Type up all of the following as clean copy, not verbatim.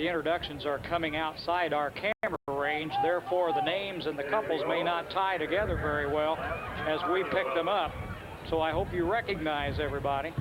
the introductions are coming outside our camera range. Therefore, the names and the couples may not tie together very well as we pick them up. So I hope you recognize everybody.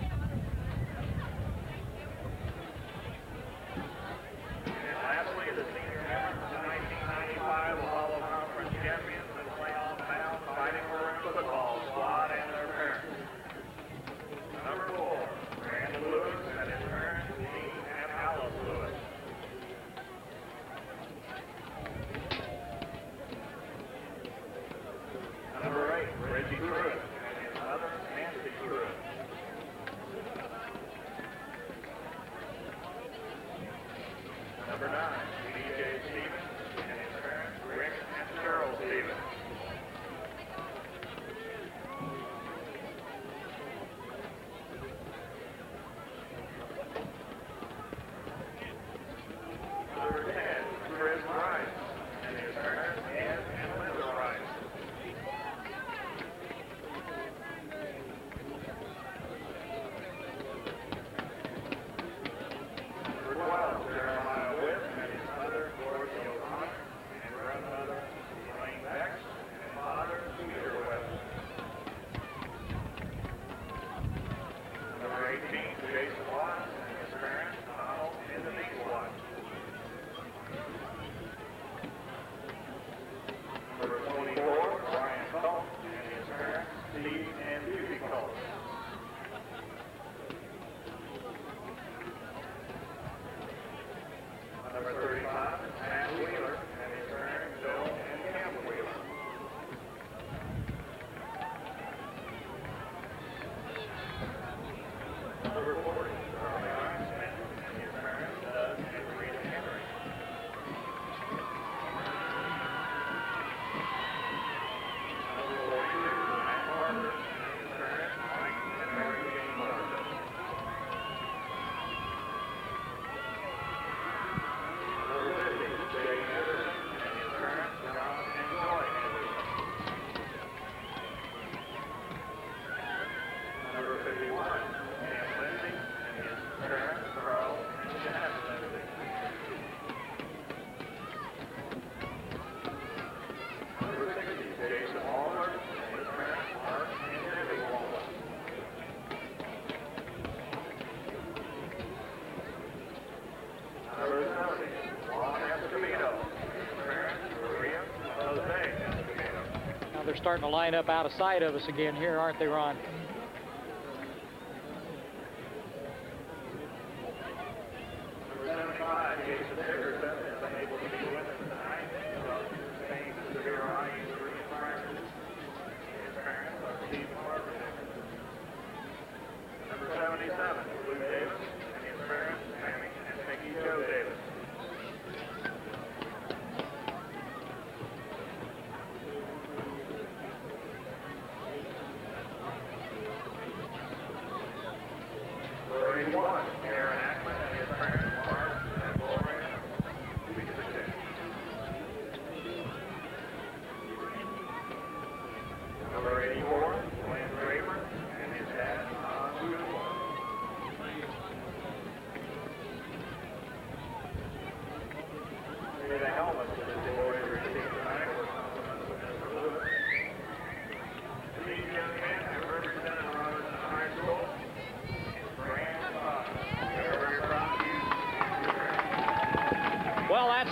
They're starting to line up out of sight of us again here, aren't they, Ron?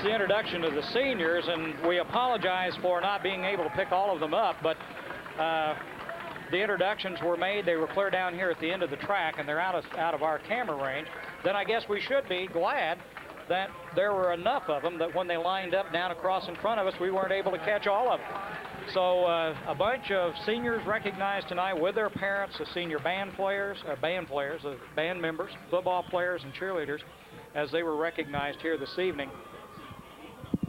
The introduction of the seniors, and we apologize for not being able to pick all of them up, but the introductions were made. They were clear down here at the end of the track, and they're out of our camera range. Then I guess we should be glad that there were enough of them that when they lined up down across in front of us, we weren't able to catch all of them. So a bunch of seniors recognized tonight with their parents, the senior band players, the band members, football players, and cheerleaders, as they were recognized here this evening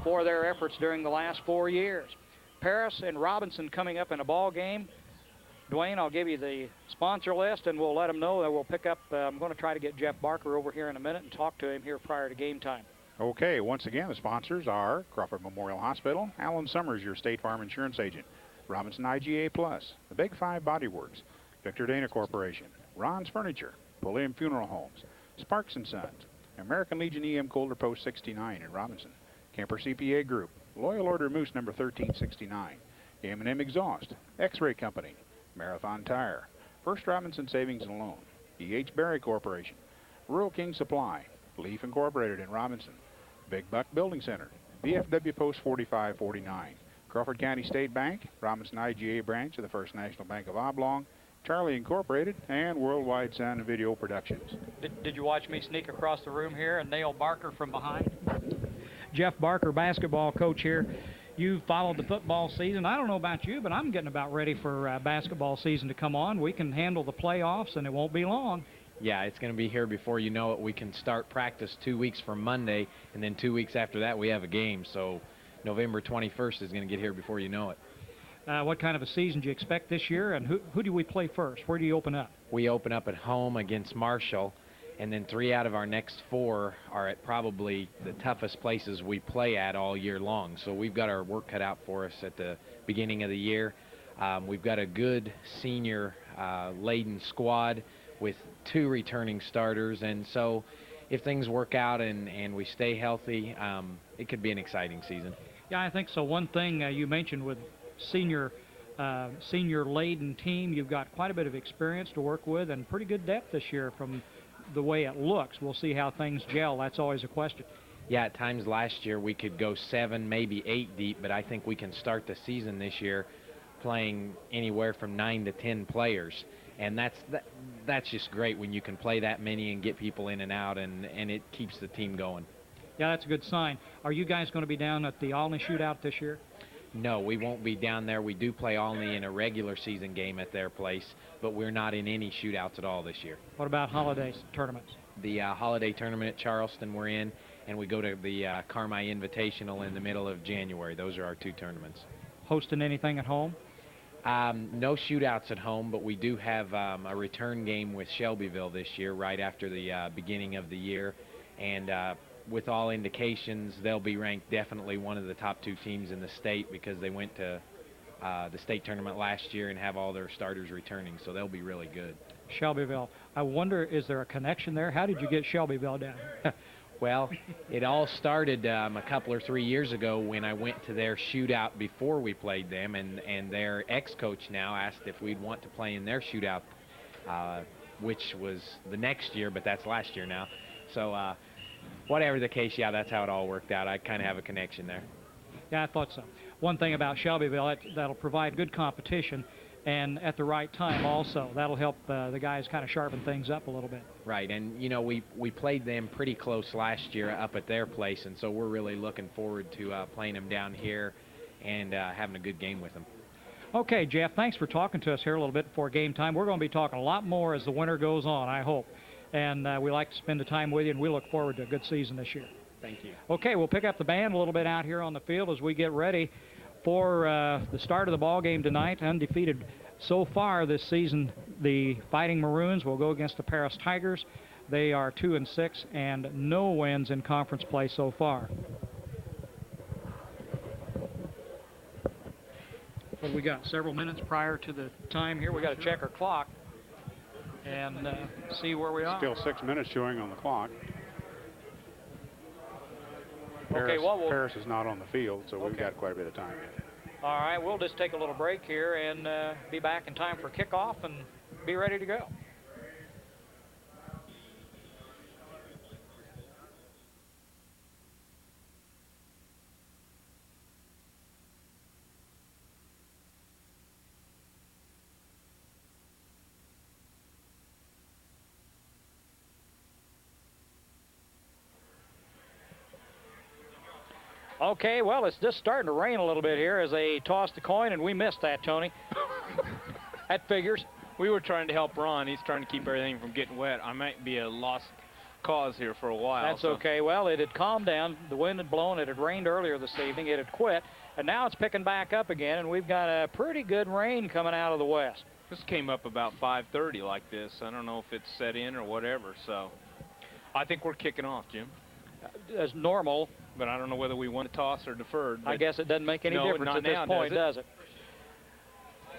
for their efforts during the last 4 years. Paris and Robinson coming up in a ball game. Dwayne, I'll give you the sponsor list, and we'll let them know that we'll pick up. I'm going to try to get Jeff Barker over here in a minute and talk to him here prior to game time. Okay, once again, the sponsors are Crawford Memorial Hospital, Alan Summers, your State Farm insurance agent, Robinson IGA Plus, the Big Five Body Works, Victor Dana Corporation, Ron's Furniture, Pulliam Funeral Homes, Sparks & Sons, American Legion EM Colder Post 69 in Robinson. Kemper CPA Group, Loyal Order Moose number 1369. M&M Exhaust, X-Ray Company, Marathon Tire, First Robinson Savings and Loan, E.H. Berry Corporation, Rural King Supply, Leaf Incorporated in Robinson, Big Buck Building Center, VFW Post 4549, Crawford County State Bank, Robinson IGA branch of the First National Bank of Oblong, Charlie Incorporated, and Worldwide Sound and Video Productions. Did you watch me sneak across the room here and nail Barker from behind? Jeff Barker, basketball coach here. You followed the football season. I don't know about you, but I'm getting about ready for basketball season to come on. We can handle the playoffs, and it won't be long. Yeah, it's going to be here before you know it. We can start practice 2 weeks from Monday, and then 2 weeks after that we have a game. So November 21st is going to get here before you know it. What kind of a season do you expect this year, and who do we play first? Where do you open up? We open up at home against Marshall, and then 3 out of our next 4 are at probably the toughest places we play at all year long. So we've got our work cut out for us at the beginning of the year. We've got a good senior laden squad with 2 returning starters, and so if things work out and we stay healthy, it could be an exciting season. Yeah, I think so. One thing you mentioned with senior laden team, you've got quite a bit of experience to work with and pretty good depth this year from the way it looks. We'll see how things gel. That's always a question. Yeah, at times last year we could go 7, maybe 8 deep, but I think we can start the season this year playing anywhere from 9 to 10 players. And that's just great when you can play that many and get people in and out, and it keeps the team going. Yeah, that's a good sign. Are you guys going to be down at the Olney shootout this year? No, we won't be down there. We do play Olney in a regular season game at their place, but we're not in any shootouts at all this year. What about holiday tournaments? The holiday tournament at Charleston we're in, and we go to the Carmi Invitational in the middle of January. Those are our 2 tournaments. Hosting anything at home? No shootouts at home, but we do have a return game with Shelbyville this year, right after the beginning of the year. And with all indications, they'll be ranked definitely one of the top 2 teams in the state because they went to the state tournament last year and have all their starters returning, so they'll be really good. Shelbyville. I wonder, is there a connection there? How did you get Shelbyville down? Well, it all started a couple or 3 years ago when I went to their shootout before we played them, and their ex-coach now asked if we'd want to play in their shootout, which was the next year, but that's last year now. So whatever the case, yeah, that's how it all worked out. I kind of have a connection there. Yeah, I thought so. One thing about Shelbyville, that'll provide good competition, and at the right time also. That'll help the guys kind of sharpen things up a little bit. Right, and you know, we played them pretty close last year up at their place, and so we're really looking forward to playing them down here and having a good game with them. Okay, Jeff, thanks for talking to us here a little bit before game time. We're going to be talking a lot more as the winter goes on, I hope. And we like to spend the time with you, and we look forward to a good season this year. Thank you. Okay, we'll pick up the band a little bit out here on the field as we get ready for the start of the ball game tonight. Undefeated so far this season, the Fighting Maroons will go against the Paris Tigers. They are 2-6 and no wins in conference play so far. Well, we got several minutes prior to the time here. We got to check our clock and see where we are. Still 6 minutes showing on the clock. Paris is not on the field, so we've got quite a bit of time yet. All right, we'll just take a little break here and be back in time for kickoff and be ready to go. Okay, well, it's just starting to rain a little bit here as they toss the coin, and we missed that, Tony. That figures. We were trying to help Ron. He's trying to keep everything from getting wet. I might be a lost cause here for a while. That's okay. Well, it had calmed down. The wind had blown. It had rained earlier this evening. It had quit, and now it's picking back up again, and we've got a pretty good rain coming out of the west. This came up about 5:30 like this. I don't know if it's set in or whatever, so I think we're kicking off, Jim. As normal. But I don't know whether we want to toss or deferred. I guess it doesn't make any difference at this point, does it?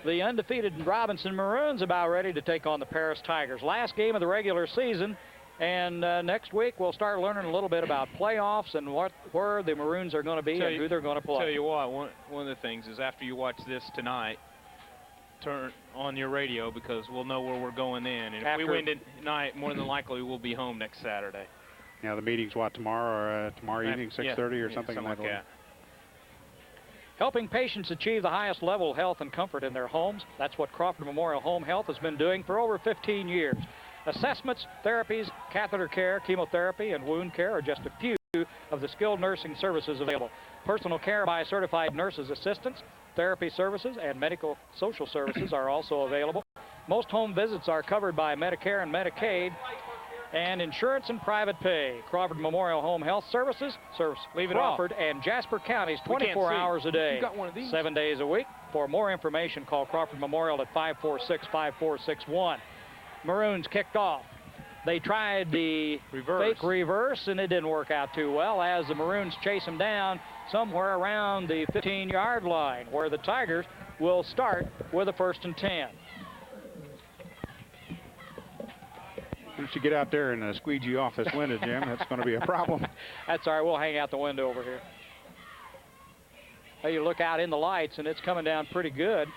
The undefeated Robinson Maroons about ready to take on the Paris Tigers. Last game of the regular season, And next week we'll start learning a little bit about playoffs and where the Maroons are going to be and who they're going to play. Tell you what, one of the things is after you watch this tonight, turn on your radio because we'll know where we're going then. And if we win tonight, more than likely we'll be home next Saturday. Now the meeting's what, tomorrow or tomorrow evening, 6:30 or something like that. Helping patients achieve the highest level of health and comfort in their homes. That's what Crawford Memorial Home Health has been doing for over 15 years. Assessments, therapies, catheter care, chemotherapy, and wound care are just a few of the skilled nursing services available. Personal care by certified nurses assistants, therapy services, and medical social services are also available. Most home visits are covered by Medicare and Medicaid, and insurance and private pay. Crawford Memorial Home Health Services serves Crawford and Jasper counties 24 hours a day, 7 days a week. For more information, call Crawford Memorial at 546-5461. Maroons kicked off. They tried the fake reverse, and it didn't work out too well as the Maroons chase them down somewhere around the 15-yard line, where the Tigers will start with a 1st and 10. Once you get out there and squeegee off this window, Jim, that's going to be a problem. That's all right. We'll hang out the window over here. Well, you look out in the lights, and it's coming down pretty good.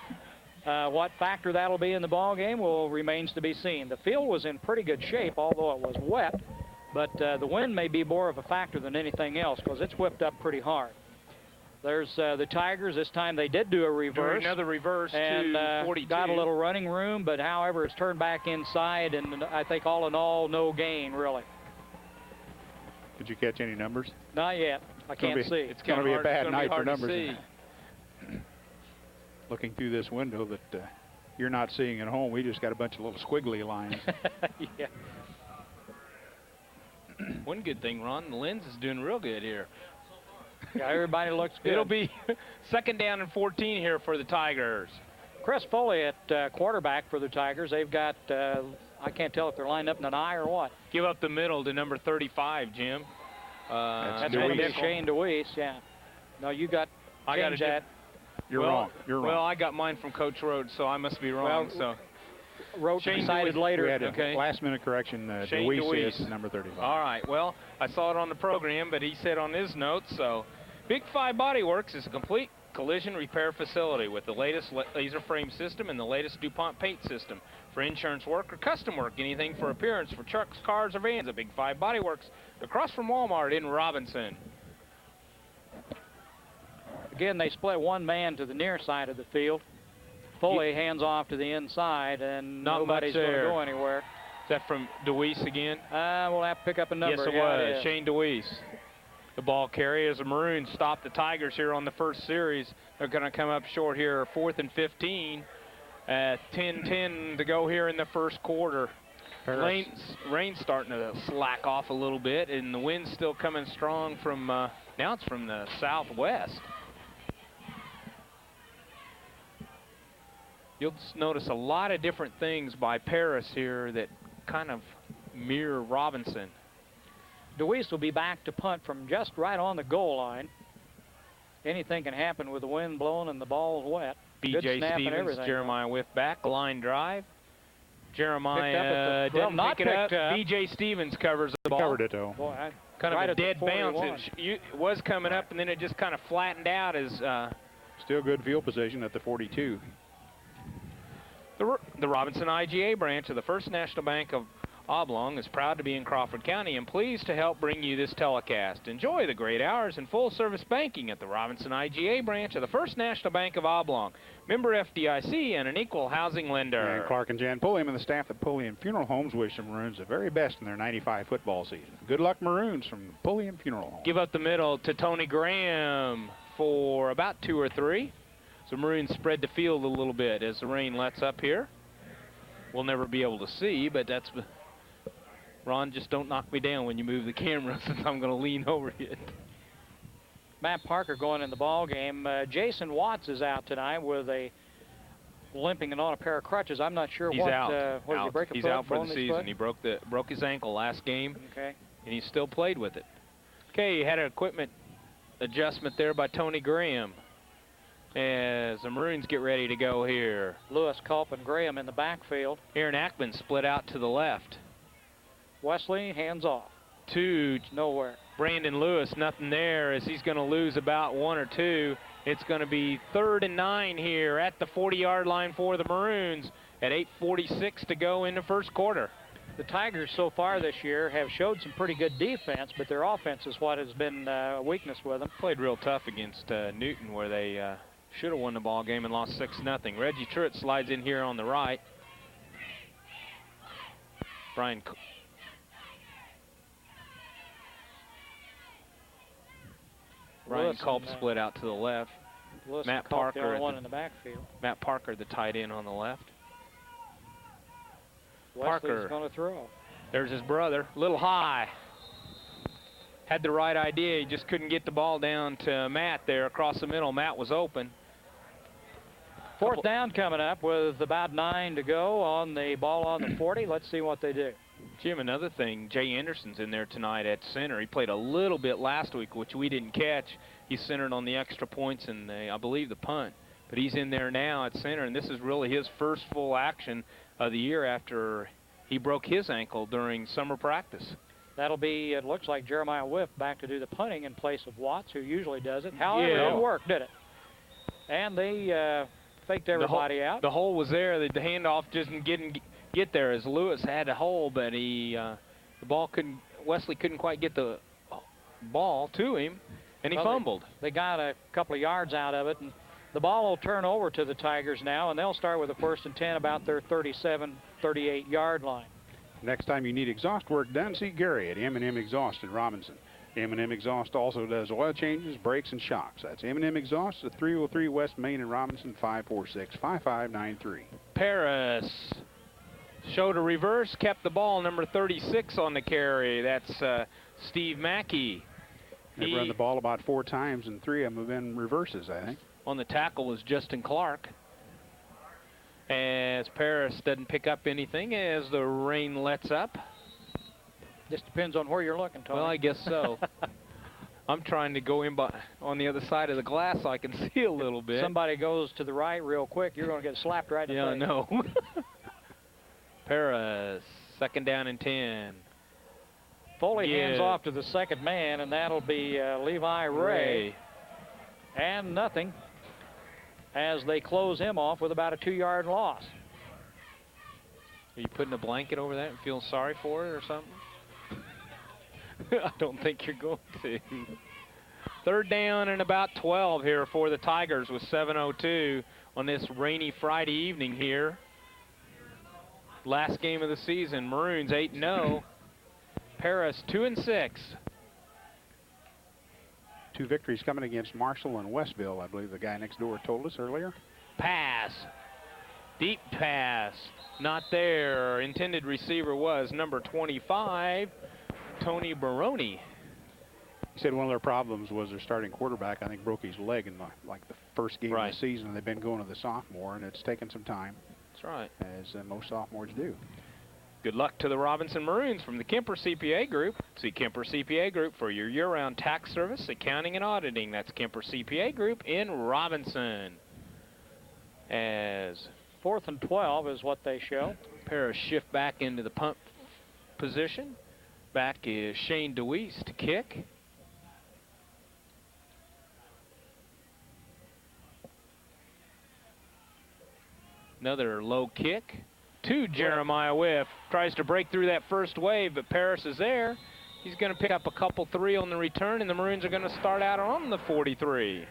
What factor that'll be in the ball game remains to be seen. The field was in pretty good shape, although it was wet, but the wind may be more of a factor than anything else because it's whipped up pretty hard. There's the Tigers. This time they did do a reverse. Another reverse and to 42. Got a little running room, but however, it's turned back inside, and I think all in all, no gain, really. Did you catch any numbers? Not yet. I can't see. It's going to be a bad night for numbers. Looking through this window that you're not seeing at home, we just got a bunch of little squiggly lines. Yeah. One good thing, Ron, the lens is doing real good here. Yeah, everybody looks good. It'll be 2nd down and 14 here for the Tigers. Chris Foley at quarterback for the Tigers. They've got, I can't tell if they're lined up in an I or what. Give up the middle to number 35, Jim. That's going to be Shane DeWeese, yeah. No, you got change that. You're wrong. You're wrong. Well, I got mine from Coach Rhodes, so I must be wrong. Rhodes decided later. We had a last-minute correction. DeWeese is number 35. All right. Well, I saw it on the program, but he said on his notes. So, Big 5 Body Works is a complete collision repair facility with the latest laser frame system and the latest DuPont paint system for insurance work or custom work. Anything for appearance for trucks, cars, or vans. A Big 5 Body Works across from Walmart in Robinson. Again, they split one man to the near side of the field. Foley hands off to the inside, and nobody's going to go anywhere. Is that from DeWeese again? We'll have to pick up a number. Yes, it was. Shane DeWeese. The ball carry as the Maroons stop the Tigers here on the first series. They're going to come up short here, 4th and 15. 10-10 to go here in the first quarter. Rain's starting to slack off a little bit, and the wind's still coming strong from, now it's from the southwest. You'll notice a lot of different things by Paris here that kind of mirror Robinson. DeWeese will be back to punt from just right on the goal line. Anything can happen with the wind blowing and the ball's wet. B.J. Stevens, Jeremiah Whiff back, line drive. Jeremiah didn't pick it up. B.J. Stevens covers the ball. Covered it, though. Boy, kind of a dead bounce. It was coming up, and then it just kind of flattened out as... Still good field position at the 42. The Robinson IGA branch of the First National Bank of Oblong is proud to be in Crawford County and pleased to help bring you this telecast. Enjoy the great hours and full-service banking at the Robinson IGA branch of the First National Bank of Oblong. Member FDIC and an equal housing lender. And Clark and Jan Pulliam and the staff at Pulliam Funeral Homes wish the Maroons the very best in their '95 football season. Good luck, Maroons, from Pulliam Funeral Homes. Give up the middle to Tony Graham for about 2 or 3. So Maroons spread the field a little bit as the rain lets up here. We'll never be able to see, but that's... Ron, just don't knock me down when you move the camera since I'm going to lean over it. Matt Parker going in the ball game. Jason Watts is out tonight with a limping and on a pair of crutches. I'm not sure He's what. Out. What did he break a He's foot, out for the season. Foot? He broke his ankle last game. Okay. And he still played with it. Okay, you had an equipment adjustment there by Tony Graham. As the Maroons get ready to go here. Lewis, Culp, and Graham in the backfield. Aaron Ackman split out to the left. Wesley, hands off. To Nowhere. Brandon Lewis, nothing there as he's going to lose about 1 or 2. It's going to be 3rd and 9 here at the 40-yard line for the Maroons at 8:46 to go in the first quarter. The Tigers so far this year have showed some pretty good defense, but their offense is what has been a weakness with them. Played real tough against Newton, where they should have won the ball game and lost 6-0. Reggie Truitt slides in here on the right. Brian Culp split out to the left. Lewis Matt and Culp, Parker, the only one in the backfield. Matt Parker, the tight end on the left. Wesley's Parker. going to throw. There's his brother, a little high. Had the right idea, he just couldn't get the ball down to Matt there across the middle. Matt was open. Fourth down coming up with about 9 to go on the ball on the 40. Let's see what they do. Jim, another thing, Jay Anderson's in there tonight at center. He played a little bit last week, which we didn't catch. He's centered on the extra points and I believe the punt. But he's in there now at center, and this is really his first full action of the year after he broke his ankle during summer practice. That'll be, it looks like Jeremiah Whiff back to do the punting in place of Watts, who usually does it. However, Yeah. it worked, did it? And they faked everybody out. The hole was there. The handoff just didn't get there as Lewis had a hole, but the ball couldn't, Wesley couldn't quite get the ball to him, and he fumbled. They got a couple of yards out of it, and the ball will turn over to the Tigers now, and they'll start with a 1st and 10 about their 37, 38-yard line. Next time you need exhaust work done, see Gary at M&M Exhaust in Robinson. M&M Exhaust also does oil changes, brakes, and shocks. That's M&M Exhaust at 303 West Main in Robinson, 546-5593. Paris showed a reverse, kept the ball, number 36 on the carry. That's Steve Mackey. They've run the ball about 4 times, and 3 of them have been reverses, I think. On the tackle was Justin Clark. As Paris doesn't pick up anything as the rain lets up. Just depends on where you're looking, Tony. Well, I guess so. I'm trying to go in on the other side of the glass so I can see a little bit. Somebody goes to the right real quick, you're going to get slapped right in the face. Yeah, I know. Paris, 2nd down and 10. Foley hands off to the second man, and that'll be Levi Ray. And nothing as they close him off with about a 2-yard loss. Are you putting a blanket over that and feeling sorry for it or something? I don't think you're going to. 3rd down and about 12 here for the Tigers with 7:02 on this rainy Friday evening here. Last game of the season, Maroons 8-0. Paris 2-6. 2 victories coming against Marshall and Westville, I believe the guy next door told us earlier. Pass. Deep pass. Not there. Intended receiver was number 25, Tony Baroni. He said one of their problems was their starting quarterback, I think, broke his leg in the first game of the season. They've been going to the sophomore, and it's taken some time. That's right. As most sophomores do. Good luck to the Robinson Maroons from the Kemper CPA Group. See Kemper CPA Group for your year-round tax service, accounting, and auditing. That's Kemper CPA Group in Robinson. As 4th and 12 is what they show. Paris shift back into the punt position. Back is Shane DeWeese to kick. Another low kick to Jeremiah Whiff. Tries to break through that first wave, but Paris is there. He's going to pick up a couple 3 on the return, and the Maroons are going to start out on the 43.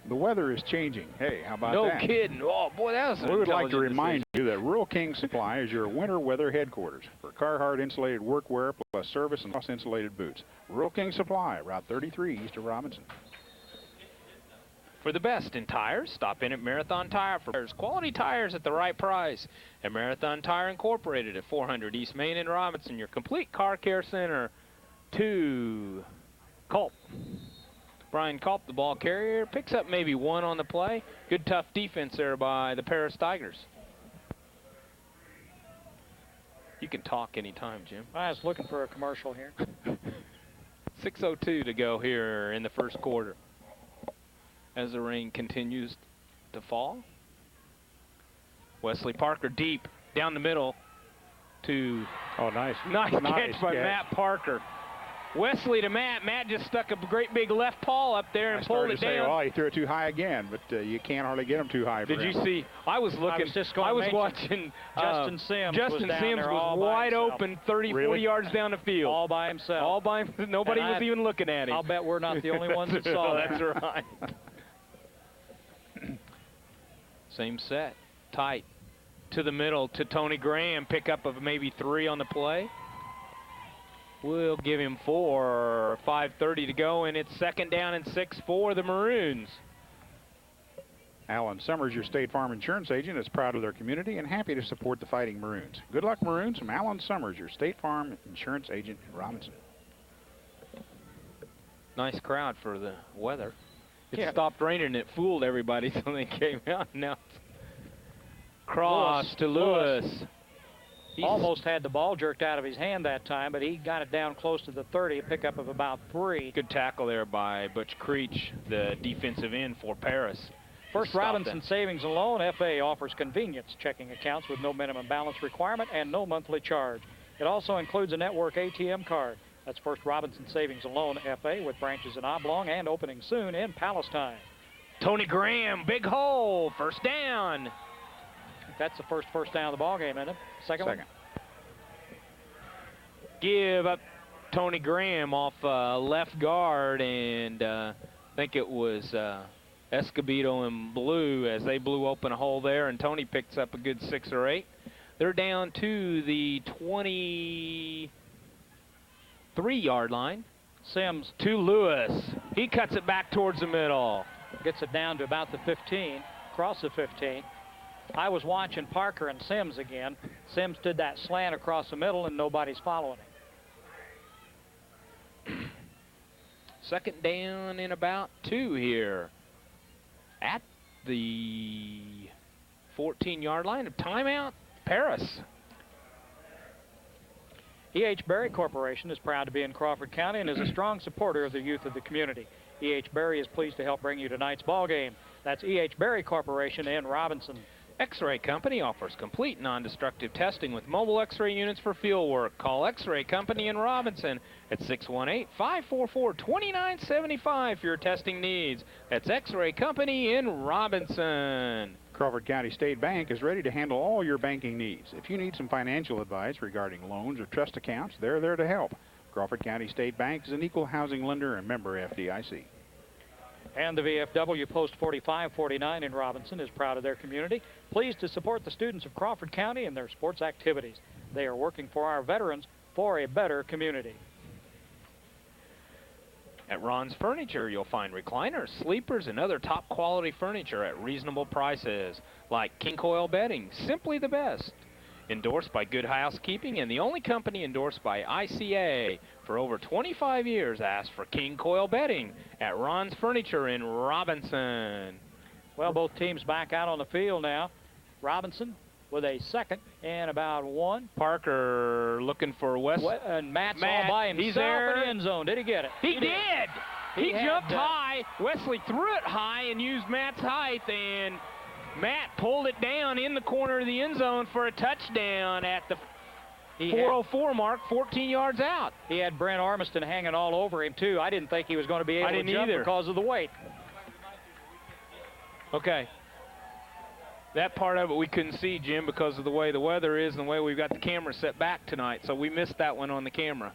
The weather is changing. Hey, how about that? No kidding. Oh, boy, that was an We would like to intelligent remind decision. you that Rural King Supply is your winter weather headquarters for Carhartt insulated workwear plus service and insulated boots. Rural King Supply, Route 33 east of Robinson. For the best in tires, stop in at Marathon Tire for quality tires at the right price. At Marathon Tire Incorporated at 400 East Main in Robinson, your complete car care center. To Culp. Brian Culp, the ball carrier, picks up maybe 1 on the play. Good tough defense there by the Paris Tigers. You can talk anytime, Jim. I was looking for a commercial here. 6:02 to go here in the first quarter. As the rain continues to fall. Wesley Parker deep down the middle. to Oh, nice. nice catch by Matt Parker. Wesley to Matt. Matt just stuck a great big left paw up there and pulled it down. Oh, he threw it too high again, but you can't hardly get him too high. Did you see? I was looking. I was watching. Justin Sims. Justin Sims was wide open, 30, 40 yards down the field. All by himself. All by nobody was even looking at him. I'll bet we're not the only ones that saw that. That's right. Same set. Tight. To the middle to Tony Graham. Pickup of maybe 3 on the play. We'll give him 4, 5:30 to go, and it's 2nd down and 6 for the Maroons. Alan Summers, your State Farm insurance agent, is proud of their community and happy to support the Fighting Maroons. Good luck, Maroons, from Alan Summers, your State Farm insurance agent in Robinson. Nice crowd for the weather. It Yeah. stopped raining and it fooled everybody, so they came out. Now it's cross to Lewis. He almost had the ball jerked out of his hand that time, but he got it down close to the 30, a pickup of about 3. Good tackle there by Butch Creech, the defensive end for Paris. First Stop Robinson that. Savings and Loan FA offers convenience checking accounts with no minimum balance requirement and no monthly charge. It also includes a network ATM card. That's First Robinson Savings and Loan FA with branches in Oblong and opening soon in Palestine. Tony Graham, big hole, 1st down. That's the first down of the ball game, isn't it? Second. One? Give up Tony Graham off left guard, and I think it was Escobedo and Blue as they blew open a hole there, and Tony picks up a good 6 or 8. They're down to the 23-yard line. Sims to Lewis. He cuts it back towards the middle. Gets it down to about the 15, across the 15. I was watching Parker and Sims again. Sims did that slant across the middle, and nobody's following him. 2nd down and about 2 here at the 14-yard line. Of timeout, Paris. E.H. Berry Corporation is proud to be in Crawford County and is a strong supporter of the youth of the community. E.H. Berry is pleased to help bring you tonight's ball game. That's E.H. Berry Corporation in Robinson. X-Ray Company offers complete non-destructive testing with mobile X-ray units for field work. Call X-Ray Company in Robinson at 618-544-2975 for your testing needs. That's X-Ray Company in Robinson. Crawford County State Bank is ready to handle all your banking needs. If you need some financial advice regarding loans or trust accounts, they're there to help. Crawford County State Bank is an equal housing lender and member FDIC. And the VFW Post 4549 in Robinson is proud of their community, pleased to support the students of Crawford County in their sports activities. They are working for our veterans for a better community. At Ron's Furniture, you'll find recliners, sleepers, and other top quality furniture at reasonable prices, like King Coil bedding, simply the best. Endorsed by Good Housekeeping and the only company endorsed by ICA. For over 25 years, asked for King Coil bedding at Ron's Furniture in Robinson. Well, both teams back out on the field now. Robinson with a 2nd and about 1. Parker looking for West. And Matt's all by himself he's there. in the end zone. Did he get it? He did. He jumped had, high. Wesley threw it high and used Matt's height, and Matt pulled it down in the corner of the end zone for a touchdown at the 4:04 mark, 14 yards out. He had Brent Armiston hanging all over him, too. I didn't think he was going to be able to jump either. because of the weight. Okay. That part of it we couldn't see, Jim, because of the way the weather is and the way we've got the camera set back tonight. So we missed that one on the camera.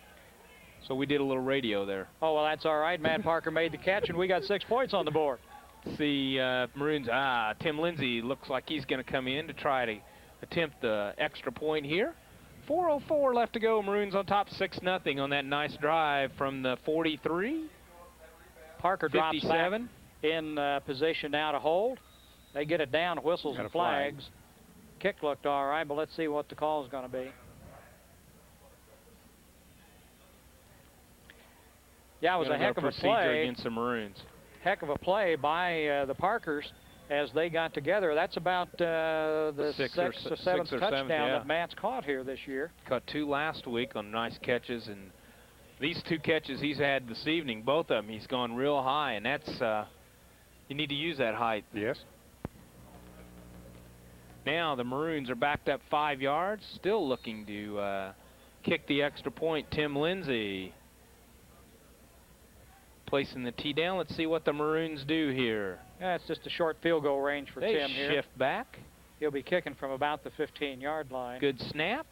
So we did a little radio there. Oh, well, that's all right. Matt Parker made the catch, and we got 6 points on the board. See, Maroons, Tim Lindsay looks like he's going to come in to try to attempt the extra point here. 4:04 left to go. Maroons on top 6-0 on that nice drive from the 43. Parker drops 57. back in position now to hold. They get it down, whistles and flags. Kick looked all right, but let's see what the call is going to be. Yeah, it was a heck of a play against the Maroons. Heck of a play by the Parkers as they got together. That's about the Sixth sixth or or seventh seventh, touchdown yeah. that Matt's caught here this year. Caught 2 last week on nice catches, and these 2 catches he's had this evening, both of them, he's gone real high, and that's, you need to use that height. Yes. Now the Maroons are backed up 5 yards, still looking to kick the extra point. Tim Lindsay placing the tee down. Let's see what the Maroons do here. Yeah, it's just a short field goal range for They Tim here. shift back. He'll be kicking from about the 15-yard line. Good snap.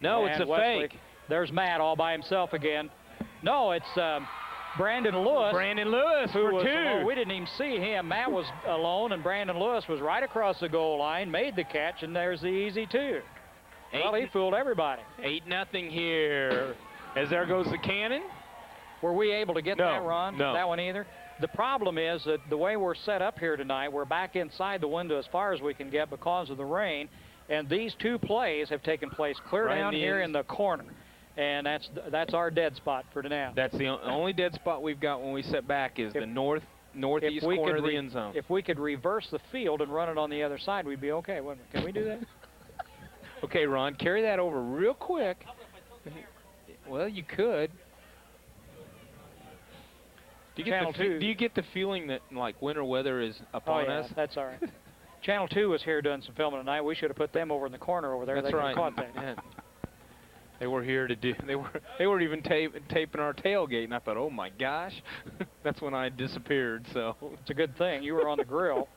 No, it's And a Wesley, fake. There's Matt all by himself again. No, it's Brandon Lewis. Brandon Lewis who for was 2. alone. We didn't even see him. Matt was alone, and Brandon Lewis was right across the goal line, made the catch, and there's the easy 2. Well, he fooled everybody. 8-0 here. As there goes the cannon. Were we able to get No, that run? no. That one either? The problem is that the way we're set up here tonight, we're back inside the window as far as we can get because of the rain, and these 2 plays have taken place clear Right down here in the corner, and that's our dead spot for now. That's the only dead spot we've got when we set back is the northeast corner of the end zone. If we could reverse the field and run it on the other side, we'd be okay, wouldn't we? Can we do that? Okay, Ron, carry that over real quick. Well, you could. Do you get the feeling that like winter weather is upon us? That's all right. Channel 2 was here doing some filming tonight. We should have put them over in the corner over there. That's They could right. have caught that. Yeah. They were here to do. They were even taping our tailgate, and I thought, oh my gosh, that's when I disappeared. So it's a good thing you were on the grill.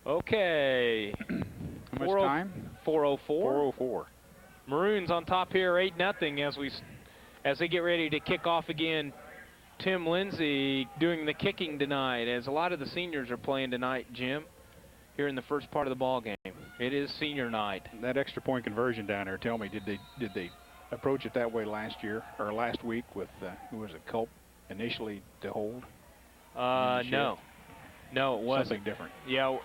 Okay. How much time? 4:04. 4:04. Maroons on top here, 8-0 as they get ready to kick off again. Tim Lindsay doing the kicking tonight, as a lot of the seniors are playing tonight, Jim, here in the first part of the ball game. It is senior night. That extra point conversion down there, tell me, did they approach it that way last year or last week with who was it, Culp initially to hold? No, it wasn't. Something different. Yeah.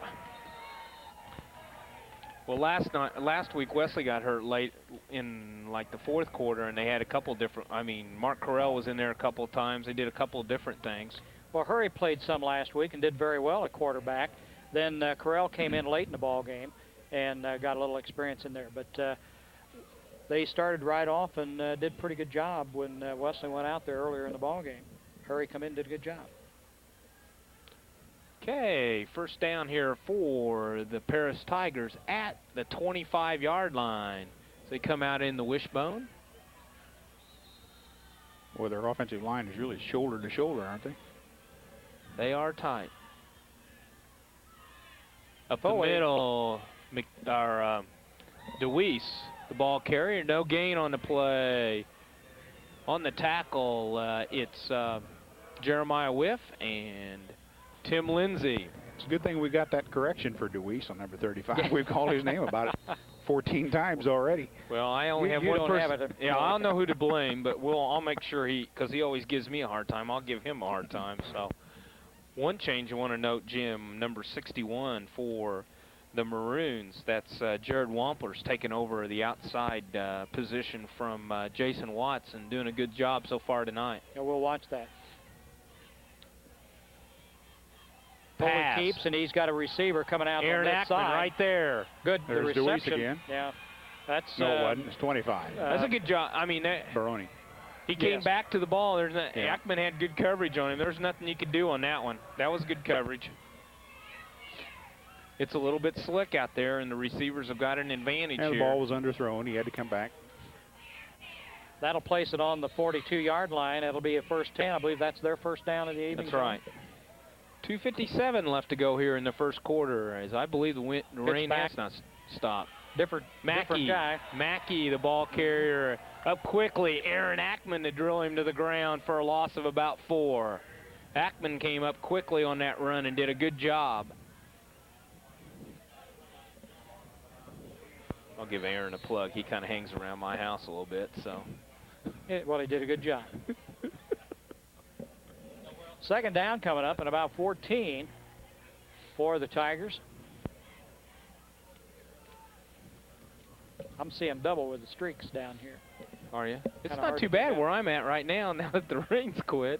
Well, last week Wesley got hurt late in like the 4th quarter, and they had a couple different. I mean, Mark Carell was in there a couple of times. They did a couple of different things. Well, Hurry played some last week and did very well at quarterback. Then Carell came in late in the ball game and got a little experience in there. But they started right off and did a pretty good job when Wesley went out there earlier in the ball game. Hurry come in and did a good job. Okay, first down here for the Paris Tigers at the 25-yard line. So they come out in the wishbone. Well, their offensive line is really shoulder to shoulder, aren't they? They are tight. Up the middle, DeWeese, the ball carrier, no gain on the play. On the tackle, it's Jeremiah Whiff and Tim Lindsay. It's a good thing we got that correction for DeWeese on number 35. We've called his name about 14 times already. Well, I only have you one don't person. have it. Yeah, I'll know who to blame, but I'll make sure because he always gives me a hard time. I'll give him a hard time. So, one change I want to note, Jim, number 61 for the Maroons. That's Jared Wampler's taking over the outside position from Jason Watts and doing a good job so far tonight. Yeah, we'll watch that. Pass. Foley keeps, and he's got a receiver coming out Aaron on that Ackman side. right there. Good. There's the DeWeese reception. again. Yeah. That's No, it wasn't. It's 25. That's a good job. I mean, Baroni. he came Yes. back to the ball. Yeah. Ackman had good coverage on him. There's nothing you could do on that one. That was good coverage. It's a little bit slick out there, and the receivers have got an advantage And the here. ball was underthrown. He had to come back. That'll place it on the 42-yard line. It'll be a first 10. I believe that's their first down of the evening. That's right. 2:57 left to go here in the first quarter, as I believe the rain back. has not stopped. Different guy. Mackey, the ball carrier, up quickly. Aaron Ackman to drill him to the ground for a loss of about 4. Ackman came up quickly on that run and did a good job. I'll give Aaron a plug. He kind of hangs around my house a little bit, so. Yeah, well, he did a good job. Second down coming up in about 14 for the Tigers. I'm seeing double with the streaks down here. Are you? It's Kinda not hard too to bad pick up. where I'm at right now that the rain's quit.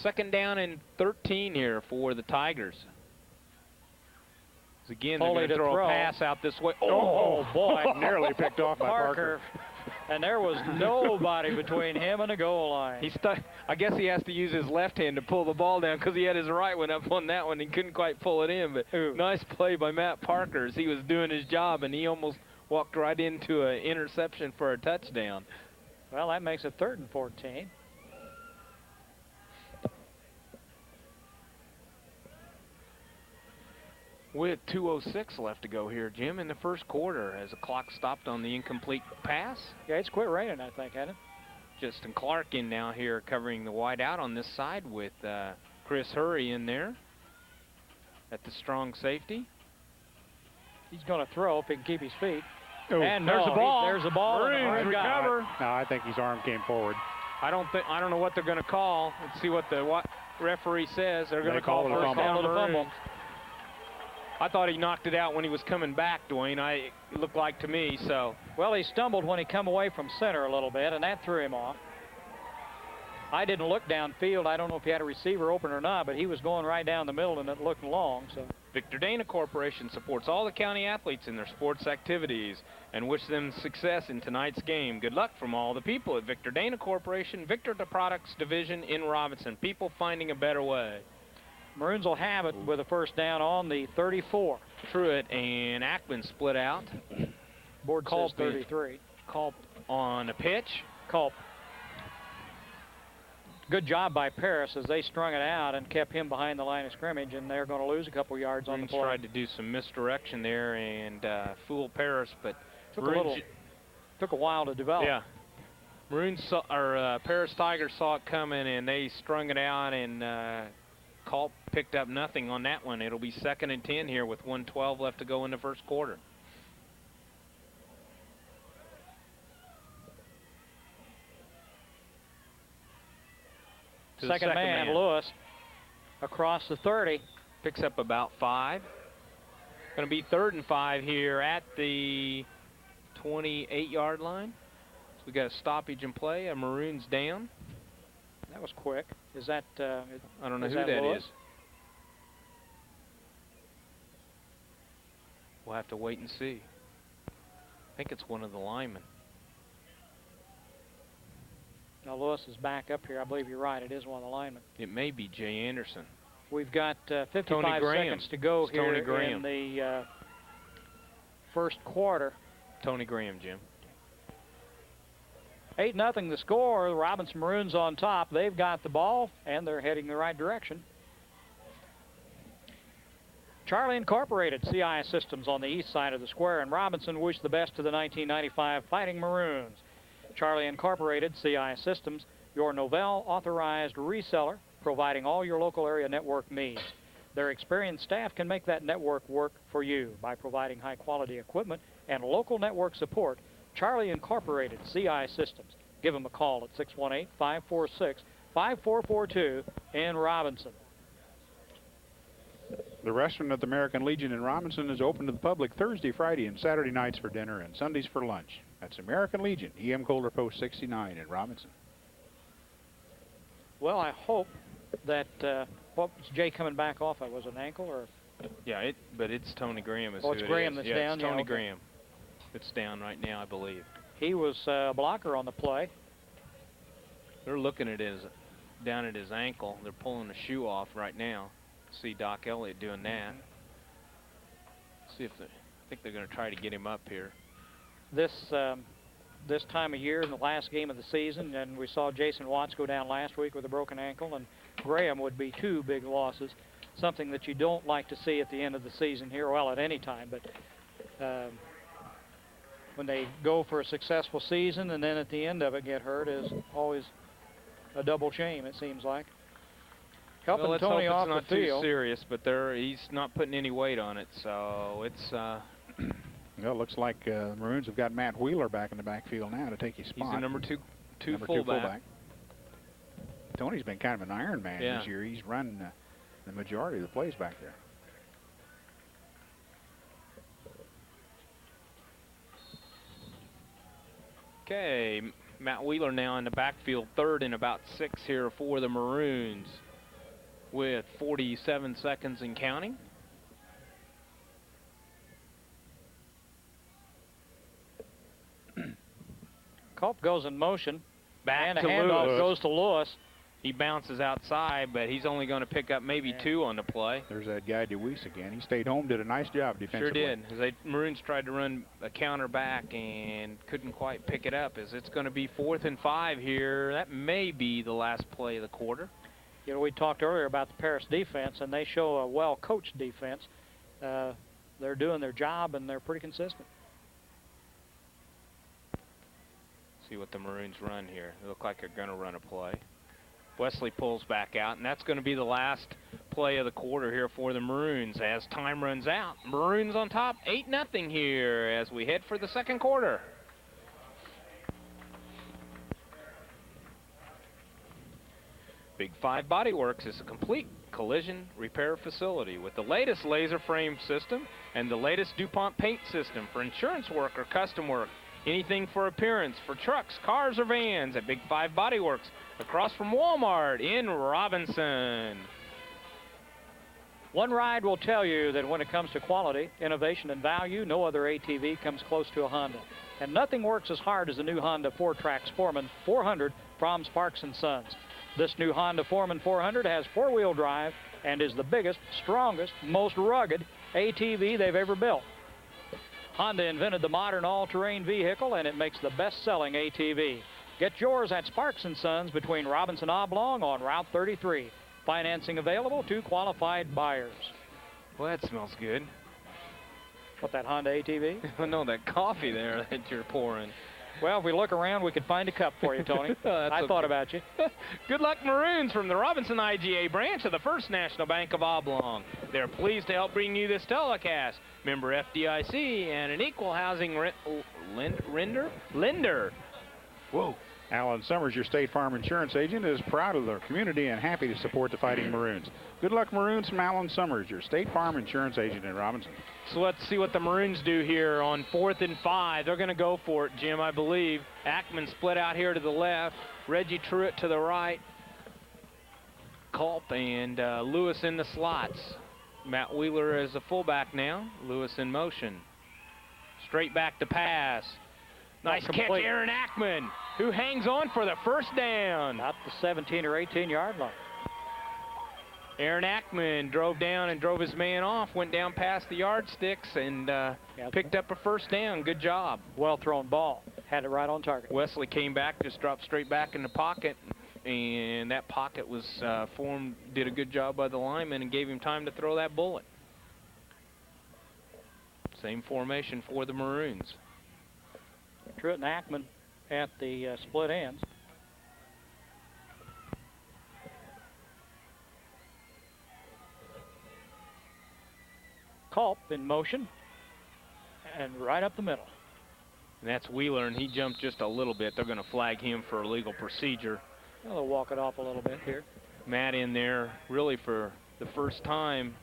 Second down and 13 here for the Tigers. Again, they're Foley going to to throw throw. a pass out this way. Oh, boy. Nearly picked off by Parker. And there was nobody between him and the goal line. He stuck. I guess he has to use his left hand to pull the ball down because he had his right one up on that one. He couldn't quite pull it in. But nice play by Matt Parker as he was doing his job, and he almost walked right into an interception for a touchdown. Well, that makes it 3rd and 14. With 2:06 left to go here, Jim, in the first quarter as the clock stopped on the incomplete pass. Yeah, it's quit raining, I think, hasn't it? Justin Clark in now here covering the wide out on this side with Chris Hurry in there at the strong safety. He's going to throw if he can keep his feet. Oh, And there's no, the ball. there's the ball. and the Maroons Maroon got it. recover. No, I think his arm came forward. I don't know what they're going to call. Let's see what the referee says. They're going to call call it a first fumble. down Call it a fumble. Maroons. I thought he knocked it out when he was coming back, Dwayne. It looked like to me, so. Well, he stumbled when he come away from center a little bit, and that threw him off. I didn't look downfield. I don't know if he had a receiver open or not, but he was going right down the middle, and it looked long. So Victor Dana Corporation supports all the county athletes in their sports activities and wish them success in tonight's game. Good luck from all the people at Victor Dana Corporation, Victor Products Division in Robinson. People finding a better way. Maroons will have it with a first down on the 34. Truitt and Ackman split out. Board Culp says 33. Culp on a pitch. Culp. Good job by Paris as they strung it out and kept him behind the line of scrimmage, and they're going to lose a couple yards on the Maroons play. tried to do some misdirection there and fool Paris, but Took a while to develop. yeah. Paris Tigers saw it coming and they strung it out, and Culp picked up nothing on that one. It'll be 2nd and 10 here with 1:12 left to go in the first quarter. To the Second man, Lewis, across the 30. Picks up about 5. Going to be 3rd and 5 here at the 28-yard line. So we got a stoppage in play. A Maroons down. That was quick. Is that? I don't know is who that Lewis? is. We'll have to wait and see. I think it's one of the linemen. Now Lewis is back up here. I believe you're right. It is one of the linemen. It may be Jay Anderson. We've got 55 Graham. seconds to go It's here Tony Graham. in the first quarter. Tony Graham, Jim. 8-0 the score. The Robinson Maroons on top. They've got the ball, and they're heading the right direction. Charlie Incorporated, CI Systems on the east side of the square, and Robinson wish the best to the 1995 Fighting Maroons. Charlie Incorporated, CI Systems, your Novell authorized reseller, providing all your local area network needs. Their experienced staff can make that network work for you by providing high quality equipment and local network support. Charlie Incorporated, CI Systems. Give them a call at 618-546-5442 in Robinson. The restaurant at the American Legion in Robinson is open to the public Thursday, Friday, and Saturday nights for dinner and Sundays for lunch. That's American Legion, EM Colder Post 69 in Robinson. Well, I hope that, what was Jay coming back off of? Was it an ankle or? Yeah, but it's Tony Graham. Oh, it's Graham that's down? It's Yeah, Tony okay. Graham. It's down right now, I believe. He was a blocker on the play. They're looking at down at his ankle. They're pulling the shoe off right now. See Doc Elliott doing that. See if I think they're going to try to get him up here. This time of year in the last game of the season, and we saw Jason Watts go down last week with a broken ankle, and Graham would be 2 big losses, something that you don't like to see at the end of the season here, well, at any time, but when they go for a successful season and then at the end of it get hurt is always a double shame, it seems like. Helping well, let's Tony hope off it's not the field. too serious, but he's not putting any weight on it, so it's. Well, it looks like the Maroons have got Matt Wheeler back in the backfield now to take his spot. He's the number two Number fullback. Tony's been kind of an Iron Man Yeah. this year. He's run the majority of the plays back there. Okay, Matt Wheeler now in the backfield, 3rd and about 6 here for the Maroons with 47 seconds and counting. Culp goes in motion. Back and the to handoff Lewis. goes to Lewis. He bounces outside, but he's only going to pick up maybe Yeah. 2 on the play. There's that guy DeWeese again. He stayed home, did a nice job defensively. Sure did. As Maroons tried to run a counter back and couldn't quite pick it up. As it's going to be 4th and 5 here. That may be the last play of the quarter. You know, we talked earlier about the Paris defense, and they show a well-coached defense. They're doing their job, and they're pretty consistent. See what the Maroons run here. They look like they're going to run a play. Wesley pulls back out, and that's going to be the last play of the quarter here for the Maroons as time runs out. Maroons on top, 8-0 here as we head for the second quarter. Big 5 Body Works is a complete collision repair facility with the latest laser frame system and the latest DuPont paint system for insurance work or custom work. Anything for appearance for trucks, cars, or vans at Big 5 Body Works across from Walmart in Robinson. One ride will tell you that when it comes to quality, innovation, and value, no other ATV comes close to a Honda. And nothing works as hard as the new Honda 4Trax Foreman 400 from Sparks & Sons. This new Honda Foreman 400 has 4-wheel drive and is the biggest, strongest, most rugged ATV they've ever built. Honda invented the modern all-terrain vehicle, and it makes the best-selling ATV. Get yours at Sparks & Sons between Robinson Oblong on Route 33. Financing available to qualified buyers. Well, that smells good. What, that Honda ATV? No, that coffee there that you're pouring. Well, if we look around, we could find a cup for you, Tony. I thought about you. Good luck, Maroons, from the Robinson IGA branch of the First National Bank of Oblong. They're pleased to help bring you this telecast. Member FDIC and an equal housing lender. Whoa. Alan Summers, your State Farm Insurance agent, is proud of the community and happy to support the Fighting Maroons. Good luck, Maroons, from Alan Summers, your State Farm Insurance agent in Robinson. So let's see what the Maroons do here on 4th and 5. They're going to go for it, Jim, I believe. Ackman split out here to the left. Reggie Truitt to the right. Culp and Lewis in the slots. Matt Wheeler is a fullback now. Lewis in motion. Straight back to pass. Nice catch, Aaron Ackman, who hangs on for the first down. Not the 17 or 18-yard line. Aaron Ackman drove down and drove his man off, went down past the yardsticks, and picked up a first down. Good job. Well-thrown ball. Had it right on target. Wesley came back, just dropped straight back in the pocket, and that pocket was formed, did a good job by the lineman and gave him time to throw that bullet. Same formation for the Maroons. Truitt and Ackman at the split ends. Culp in motion and right up the middle. And that's Wheeler, and he jumped just a little bit. They're going to flag him for illegal procedure. Well, they'll walk it off a little bit here. Matt in there really for the first time,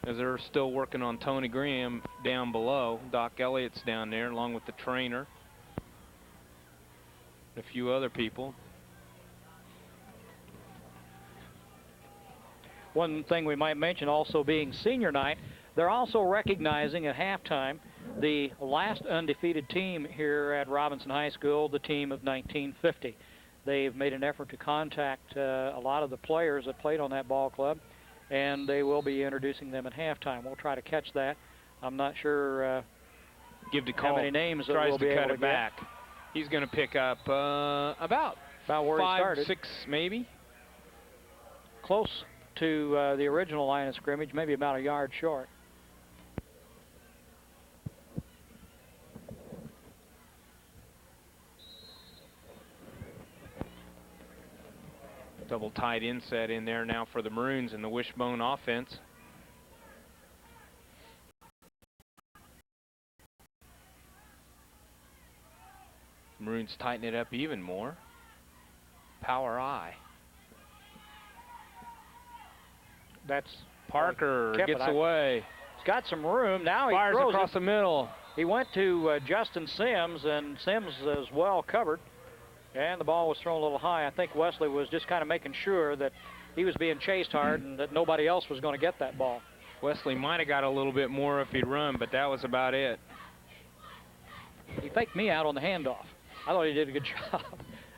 as they're still working on Tony Graham down below. Doc Elliott's down there along with the trainer. A few other people. One thing we might mention also being senior night, they're also recognizing at halftime the last undefeated team here at Robinson High School, the team of 1950. They've made an effort to contact a lot of the players that played on that ball club, and they will be introducing them at halftime. We'll try to catch that. I'm not sure Give the how many names that tries we'll be to cut able it to back. get. He's going to pick up about where he 5, started. 6 maybe. Close to the original line of scrimmage, maybe about a yard short. Double tight inset in there now for the Maroons in the wishbone offense. Maroons tighten it up even more. Power I. That's Parker kept gets it. away. He's got some room. Now he Fires throws across it. the middle. He went to Justin Sims, and Sims is well covered. And the ball was thrown a little high. I think Wesley was just kind of making sure that he was being chased hard and that nobody else was going to get that ball. Wesley might have got a little bit more if he'd run, but that was about it. He faked me out on the handoff. I thought he did a good job.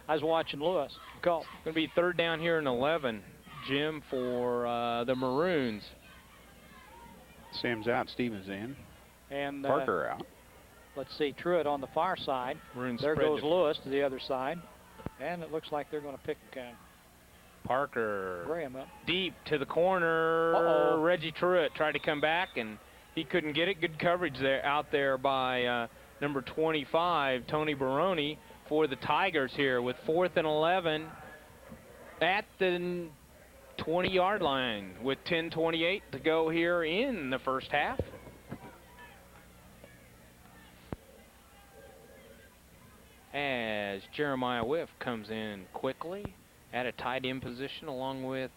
I was watching Lewis. Go. Going to be third down here and 11, Jim, for the Maroons. Sims out, Stevens in. And Parker out. let's see, Truitt on the far side. Maroons There spread goes to Lewis to the other side. And it looks like they're going to pick Parker. Graham up. Deep to the corner. Uh-oh. Reggie Truitt tried to come back, and he couldn't get it. Good coverage there out there by number 25, Tony Baroni, for the Tigers here with 4th and 11 at the 20-yard line with 10:28 to go here in the first half. As Jeremiah Whiff comes in quickly at a tight end position along with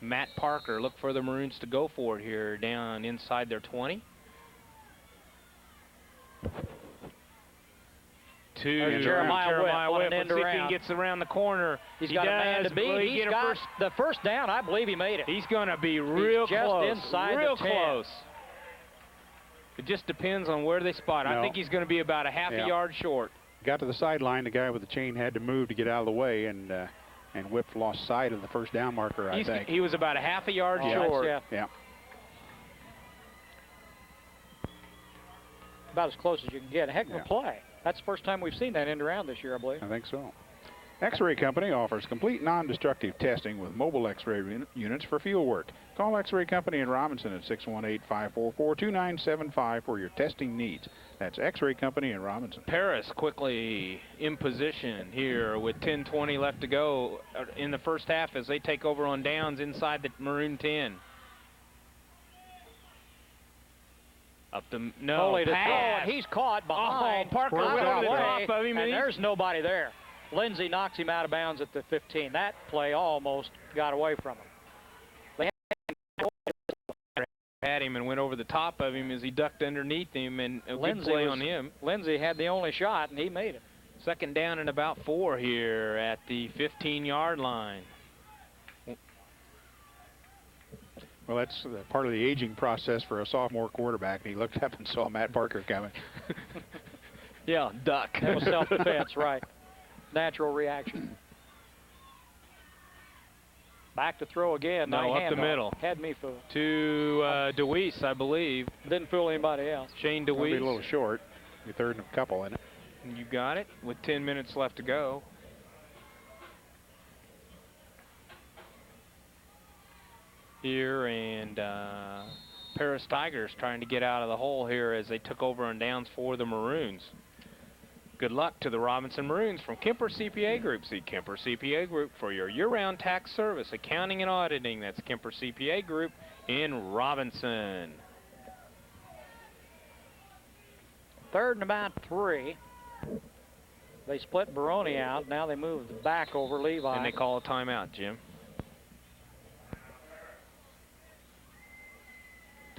Matt Parker. Look for the Maroons to go for it here down inside their 20. To Jeremiah Whiff on an end Let's see if he around. gets around the corner. He's He got a man does. to beat. Will he He's get a got first? the first down. I believe he made it. He's going to be real just close. inside real the 10. close. It just depends on where they spot. I No. think he's going to be about a half a yard short. Got to the sideline. The guy with the chain had to move to get out of the way, and Whip lost sight of the first down marker, I think. He was about a half a yard Oh, short. yeah. Yeah. About as close as you can get. A heck of a Yeah. play. That's the first time we've seen that end around this year, I believe. I think so. X-Ray Company offers complete non-destructive testing with mobile X-ray units for field work. Call X-Ray Company in Robinson at 618-544-2975 for your testing needs. That's X-Ray Company in Robinson. Paris quickly in position here with 10:20 left to go in the first half as they take over on downs inside the Maroon 10. Up the Foley to throw, pass. and he's caught behind. Parker Out went of over the the way, top of him, and and there's nobody there. Lindsey knocks him out of bounds at the 15. That play almost got away from him. Had him and went over the top of him as he ducked underneath him, and a good play on him. Lindsey had the only shot, and he made it. Second down and about 4 here at the 15-yard line. Well, that's part of the aging process for a sophomore quarterback. And he looked up and saw Matt Parker coming. Yeah, duck. That was self-defense, right. Natural reaction. Back to throw again. No, Nice up the handoff. middle. Had me fooled. To DeWeese, I believe. Didn't fool anybody else. Shane It'll be a DeWeese. little short. Your third and a couple in it. You got it with 10 minutes left to go. Here, and Paris Tigers trying to get out of the hole here as they took over on downs for the Maroons. Good luck to the Robinson Maroons from Kemper CPA Group. See Kemper CPA Group for your year-round tax service, accounting and auditing. That's Kemper CPA Group in Robinson. Third and about 3. They split Baroni out. Now they move the back over Levi. And they call a timeout, Jim.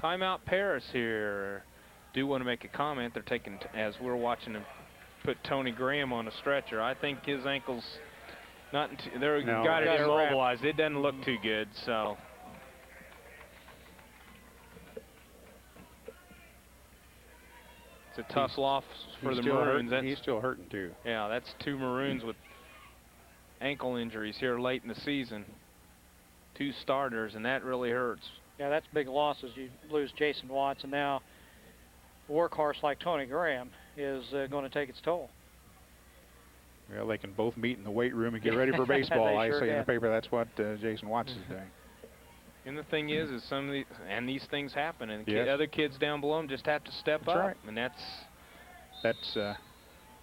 Timeout Paris here. Do want to make a comment. They're taking, as we're watching them put Tony Graham on a stretcher. I think his ankle's not, they're got it immobilized. It doesn't look too good, so. It's a tough loss for the Maroons. He's still hurting too. Yeah, that's 2 Maroons with ankle injuries here late in the season. 2 starters, and that really hurts. Yeah, that's big losses. You lose Jason Watts, and now a workhorse like Tony Graham is going to take its toll. Well, they can both meet in the weight room and get ready for baseball. I sure see in the can. paper that's what Jason Watts is doing. And the thing is some of these, and these things happen, and Yes. other kids down below them just have to step That's up. right. And That's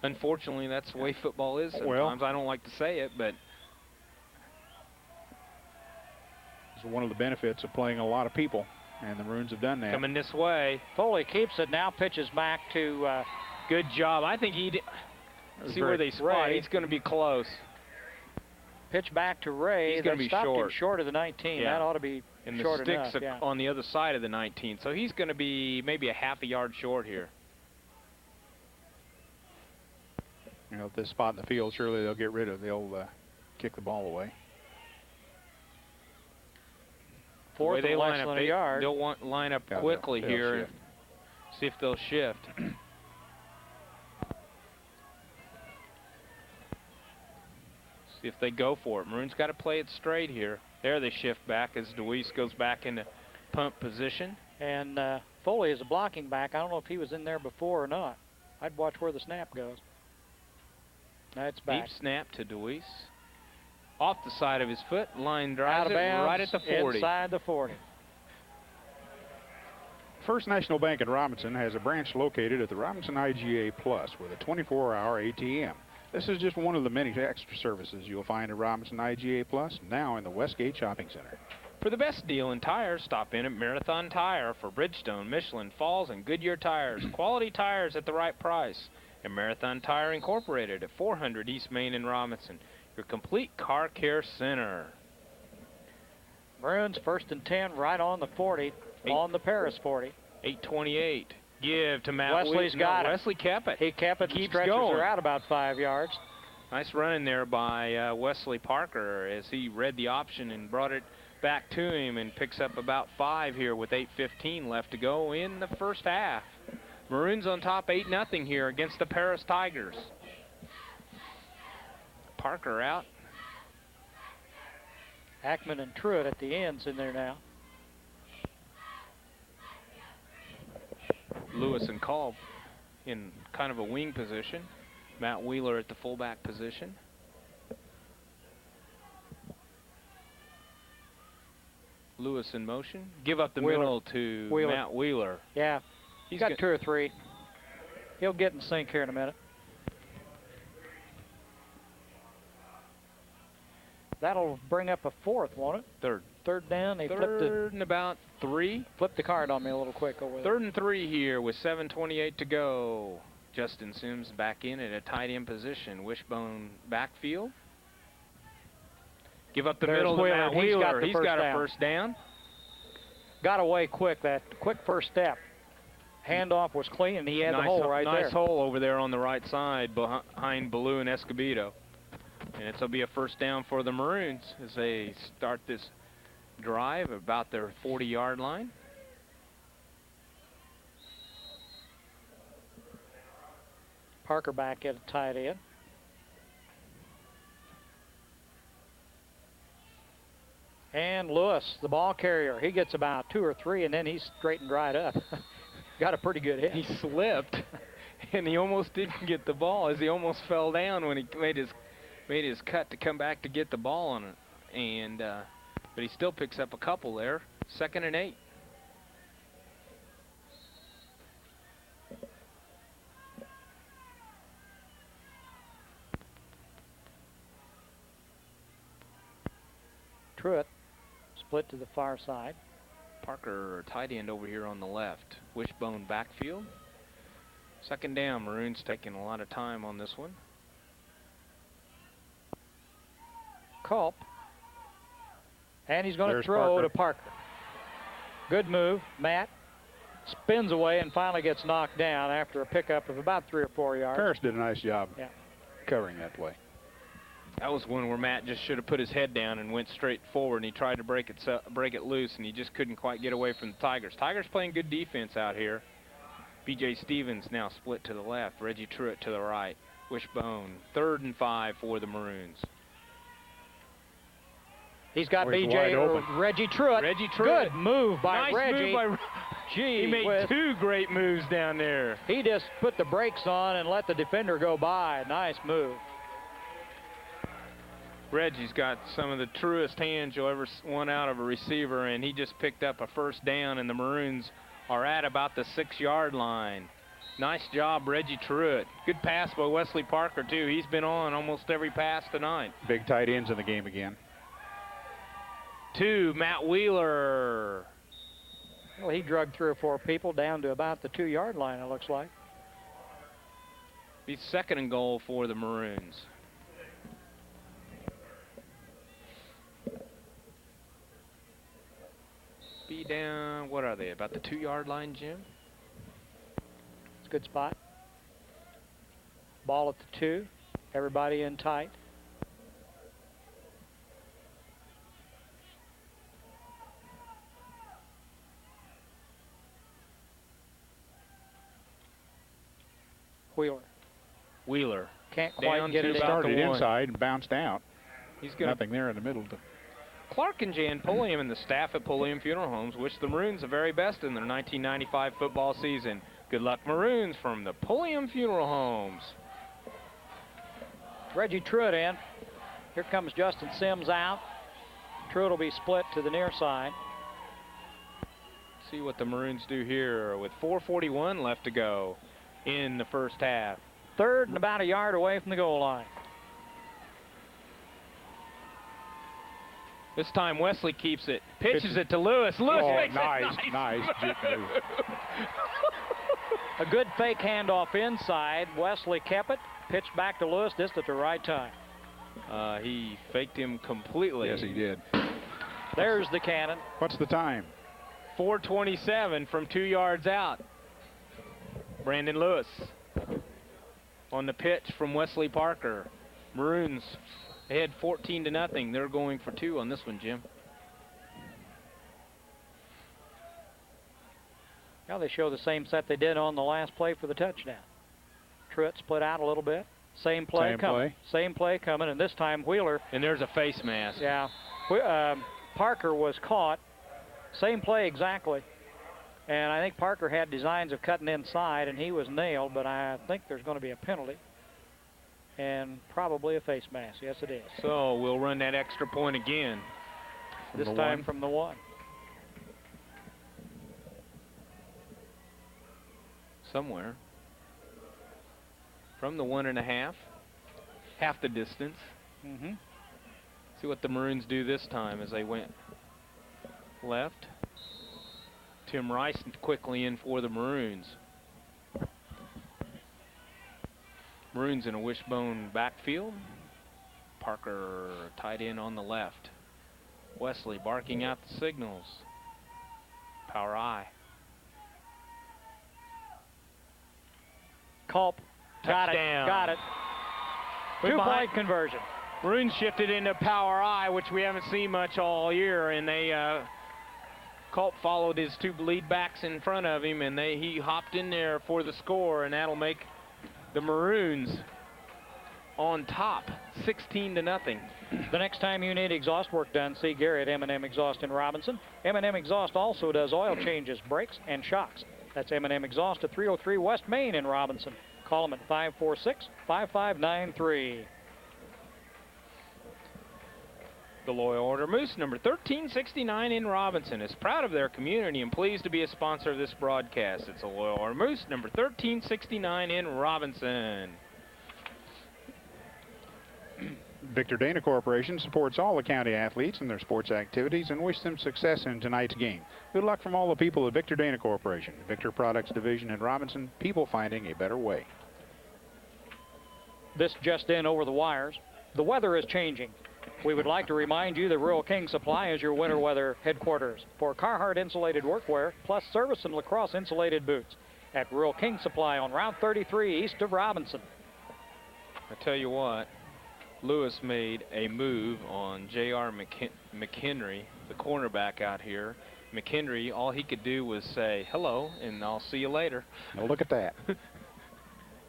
unfortunately, that's the way football is sometimes. Well- I don't like to say it, but it's one of the benefits of playing a lot of people, and the Maroons have done that. coming this way. Foley keeps it, now pitches back to Good job. I think he'd see where they spot. Ray. He's going to be close. pitch back to Ray. He's gonna They be stopped short. him short of the 19. Yeah. That ought to be And the short sticks enough. Yeah. on the other side of the 19. So he's going to be maybe a half a yard short here. You know, at this spot in the field, surely they'll kick the ball away. Fourth the way and they less line up, than a yard. line up Yeah, quickly they'll here. shift. See if they'll shift. See if they go for it. Maroons got to play it straight here. There they shift back as Deweese goes back into pump position. And Foley is a blocking back. I don't know if he was in there before or not. I'd watch where the snap goes. That's back. Deep snap to Deweese. Off the side of his foot. Line drives Out of it bounds, right at the 40. inside the 40. First National Bank in Robinson has a branch located at the Robinson IGA Plus with a 24-hour ATM. This is just one of the many extra services you'll find at Robinson IGA Plus, now in the Westgate Shopping Center. For the best deal in tires, stop in at Marathon Tire for Bridgestone, Michelin, Falls, and Goodyear tires. Quality tires at the right price. And Marathon Tire Incorporated at 400 East Main in Robinson, your complete car care center. Maroons 1st and 10 right on the 40, on the Paris 40. 8:28. Give to Matt Wesley's Wheaton. got it. Wesley kept it. He kept it. Keeps Stretchers going. are out about 5 yards. Nice running there by Wesley Parker as he read the option and brought it back to him and picks up about 5 here with 8:15 left to go in the first half. Maroons on top 8-0 here against the Paris Tigers. Parker out. Ackman and Truitt at the ends in there now. Lewis and Kolb in kind of a wing position. Matt Wheeler at the fullback position. Lewis in motion. Give up the Wheeler. middle to Wheeler. Matt Wheeler. Yeah, He's got 2 or 3. He'll get in sync here in a minute. That'll bring up a 4th, won't it? Third. 3rd down. They Third and about 3. flipped the card on me a little quick over there. 3rd and 3 here with 7:28 to go. Justin Sims back in at a tight end position. Wishbone backfield. Give up the There's middle to Wheeler. Matt He's Wheeler. got the He's first got a down. first down. Got away quick. That quick first step. Handoff was clean, and he had the hole right there. Nice hole over there on the right side behind Ballou and Escobedo. And it'll be a first down for the Maroons as they start this drive about their 40-yard line. Parker back at a tight end. And Lewis, the ball carrier, he gets about 2 or 3, and then he's straight and dried up. Got a pretty good hit. He slipped, and he almost didn't get the ball as he almost fell down when he made his cut to come back to get the ball on it. And but he still picks up a couple there. 2nd and 8. Truitt split to the far side. Parker, tight end over here on the left. Wishbone backfield. 2nd down. Maroons taking a lot of time on this one. Culp. And he's going to There's throw Parker. to Parker. Good move. Matt spins away and finally gets knocked down after a pickup of about 3 or 4 yards. Paris did a nice job Yeah. covering that play. That was one where Matt just should have put his head down and went straight forward, and he tried to break it loose, and he just couldn't quite get away from the Tigers. Tigers playing good defense out here. B.J. Stevens now split to the left. Reggie Truitt to the right. Wishbone. 3rd and 5 for the Maroons. He's got Oh, he's B.J. wide open. Reggie Truitt. Reggie Truitt. Good move by Nice Reggie. move by Gee, He made whiz. 2 great moves down there. He just put the brakes on and let the defender go by. Nice move. Reggie's got some of the truest hands you'll ever want out of a receiver, and he just picked up a first down, and the Maroons are at about the 6-yard line. Nice job, Reggie Truitt. Good pass by Wesley Parker, too. He's been on almost every pass tonight. Big tight ends in the game again. To Matt Wheeler. Well, he drug 3 or 4 people down to about the 2-yard line, it looks like. Be 2nd and goal for the Maroons. Be down, what are they, about the 2-yard line, Jim? It's a good spot. Ball at the 2. Everybody in tight. Wheeler Wheeler. can't Down quite get to it about in. the Started one. inside and bounced out. He's going to. Nothing there in the middle. Clark and Jan Pulliam and the staff at Pulliam Funeral Homes wish the Maroons the very best in their 1995 football season. Good luck, Maroons, from the Pulliam Funeral Homes. Reggie Truitt in. Here comes Justin Sims out. Truitt will be split to the near side. See what the Maroons do here with 4:41 left to go in the first half. 3rd and about a yard away from the goal line. This time Wesley keeps it. Pitches it to Lewis. Lewis Oh, makes nice, it nice. A good fake handoff inside. Wesley kept it. Pitched back to Lewis just at the right time. He faked him completely. Yes, he did. There's the cannon. What's the time? 4:27 from 2 yards out. Brandon Lewis on the pitch from Wesley Parker. Maroons ahead 14-0. They're going for 2 on this one, Jim. Now they show the same set they did on the last play for the touchdown. Truitt split out a little bit. Same play Same coming. play. Same play coming, and this time Wheeler. And there's a face mask. Yeah. Parker was caught. Same play exactly. And I think Parker had designs of cutting inside, and he was nailed, but I think there's going to be a penalty. And probably a face mask. Yes, it is. So we'll run that extra point again. This time from the 1. Somewhere. From the 1.5. Half the distance. Mm-hmm. See what the Maroons do this time as they went left. Tim Rice quickly in for the Maroons. Maroons in a wishbone backfield. Parker tied in on the left. Wesley barking out the signals. Power I. Culp. Got Touchdown. it. Got it. We're 2-point conversion. Maroons shifted into power I, which we haven't seen much all year, and they Culp followed his 2 lead backs in front of him, and he hopped in there for the score, and that'll make the Maroons on top, 16-0. The next time you need exhaust work done, see Gary at M&M Exhaust in Robinson. M&M Exhaust also does oil changes, brakes, and shocks. That's M&M Exhaust at 303 West Main in Robinson. Call them at 546-5593. The Loyal Order Moose, number 1369 in Robinson, is proud of their community and pleased to be a sponsor of this broadcast. It's the Loyal Order Moose, number 1369 in Robinson. Victor Dana Corporation supports all the county athletes in their sports activities and wish them success in tonight's game. Good luck from all the people at Victor Dana Corporation, Victor Products Division in Robinson, people finding a better way. This just in over the wires. The weather is changing. We would like to remind you that Rural King Supply is your winter weather headquarters for Carhartt insulated workwear plus service and lacrosse insulated boots at Rural King Supply on Route 33 east of Robinson. I tell you what, Lewis made a move on J.R. McHenry, the cornerback out here. McHenry, all he could do was say hello and I'll see you later. Now look at that.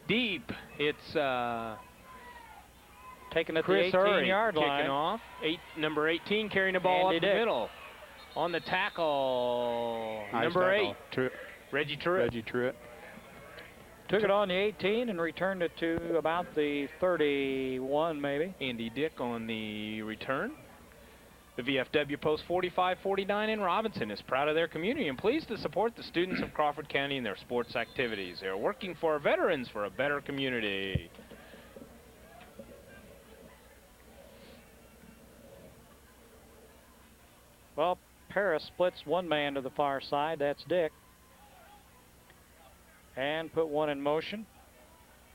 Deep, it's Taking it Chris to the Hurry 18-yard line. kicking off. Number 18 carrying the ball Andy up the Dick. middle. On the tackle, Nice number tackle. 8, Reggie Truitt. Reggie Truitt. Took it on the 18 and returned it to about the 31 maybe. Andy Dick on the return. The VFW Post 4549 in Robinson is proud of their community and pleased to support the students of Crawford County in their sports activities. They are working for veterans for a better community. Well, Paris splits one man to the far side. That's Dick. And put one in motion.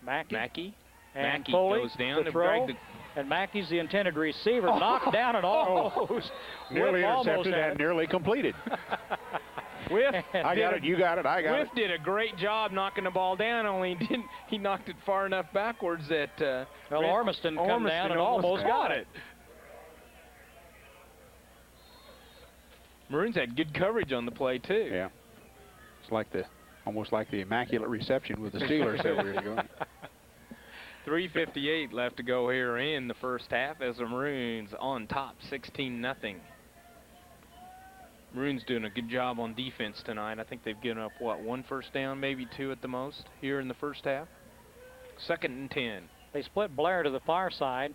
Mackey. And Mackey Foley, goes down the to throw. drag And Mackey's the intended receiver. Knocked down and almost. Nearly Whiff almost intercepted had and it. nearly completed. Whiff, I got it, you got it, I got Whiff it. did a great job knocking the ball down, only he knocked it far enough backwards that Well, Ormiston come down and almost got it. Maroons had good coverage on the play too. Yeah. It's like almost like the immaculate reception with the Steelers several years ago. 3:58 left to go here in the first half as the Maroons on top 16-0. Maroons doing a good job on defense tonight. I think they've given up, what, 1 first down, maybe 2 at the most here in the first half. 2nd and 10. They split Blair to the far side.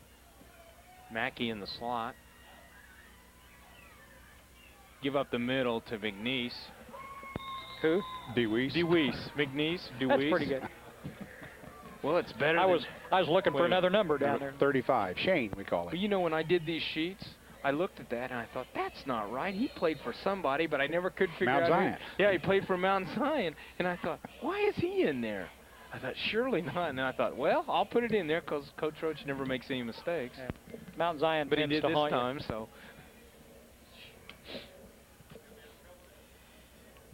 Mackey in the slot. Give up the middle to McNeese. Who? DeWeese. McNeese. That's pretty good. Well, it's better I than... was looking for Wait. another number down there. 35. Shane, we call But him. you know, when I did these sheets, I looked at that and I thought, that's not right. He played for somebody, but I never could figure Mount out. Zion. Yeah, he played for Mount Zion. And I thought, why is he in there? I thought, surely not. And I thought, well, I'll put it in there because Coach Roach never makes any mistakes. Yeah. Mount Zion But he tends did to this haunt you. time, so.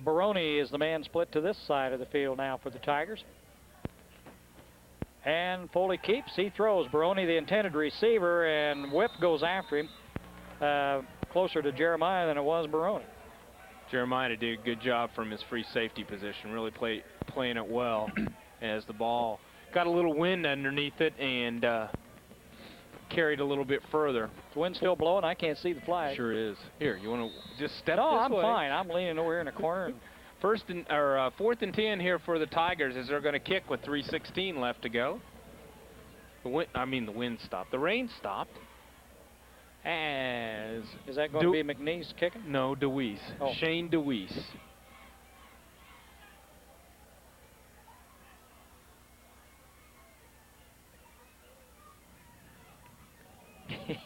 Baroni is the man split to this side of the field now for the Tigers. And Foley keeps, he throws. Baroni, the intended receiver, and Whip goes after him. Closer to Jeremiah than it was Baroni. Jeremiah did a good job from his free safety position, really playing it well as the ball got a little wind underneath it and carried a little bit further. The wind's still blowing. I can't see the flag. Sure is. Here, you want to just step No, this I'm way? fine. I'm leaning over here in a corner. And 4th and 10 here for the Tigers as they're going to kick with 3:16 left to go. The wind stopped. The rain stopped. As is that going to be McNeese kicking? no, DeWeese. Oh. Shane DeWeese.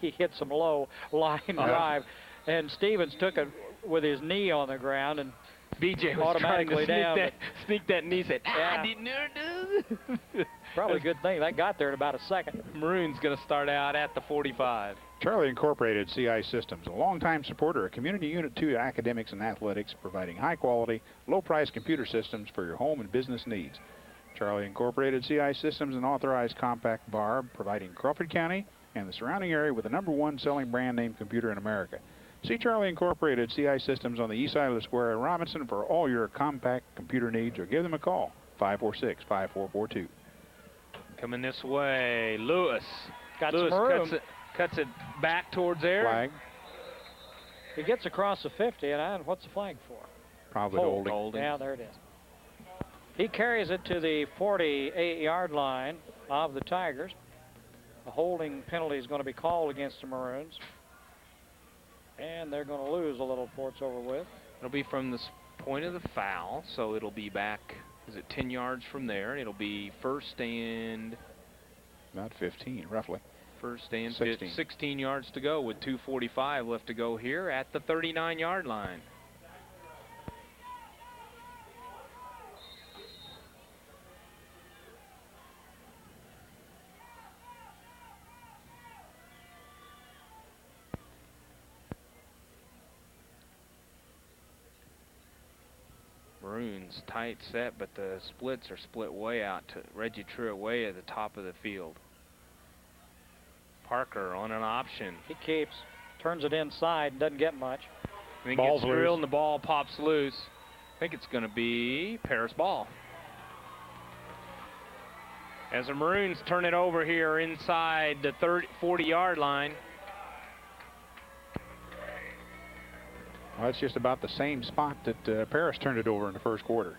He hit some low line drive, and Stevens took it with his knee on the ground and BJ was trying to automatically down. sneak that knee. Said, Yeah. I didn't know. Probably a good thing that got there in about a second. Maroon's going to start out at the 45. Charlie Incorporated CI Systems, a longtime supporter of Community Unit 2 academics and athletics, providing high-quality, low-price computer systems for your home and business needs. Charlie Incorporated CI Systems, an authorized compact bar, providing Crawford County and the surrounding area with the #1 selling brand name computer in America. See Charlie Incorporated CI Systems on the east side of the square in Robinson for all your compact computer needs, or give them a call, 546-5442. Coming this way, Lewis. Got Lewis some room. cuts it back towards there. Flag, He gets across the 50, and what's the flag for? probably Hold. holding. Yeah, there it is. He carries it to the 48-yard line of the Tigers. A holding penalty is going to be called against the Maroons. And they're going to lose a little before it's over with. It'll be from the point of the foul, so it'll be back, is it 10 yards from there? It'll be first and About 15, roughly. 16. 16 yards to go with 2:45 left to go here at the 39-yard line. Maroons tight set, but the splits are split way out to Reggie Truitt way at the top of the field. Parker on an option. He keeps, turns it inside, and doesn't get much. And then Ball's gets drilled loose. and the ball pops loose. I think it's going to be Paris ball. As the Maroons turn it over here inside the 40-yard line. Well, that's just about the same spot that Paris turned it over in the first quarter.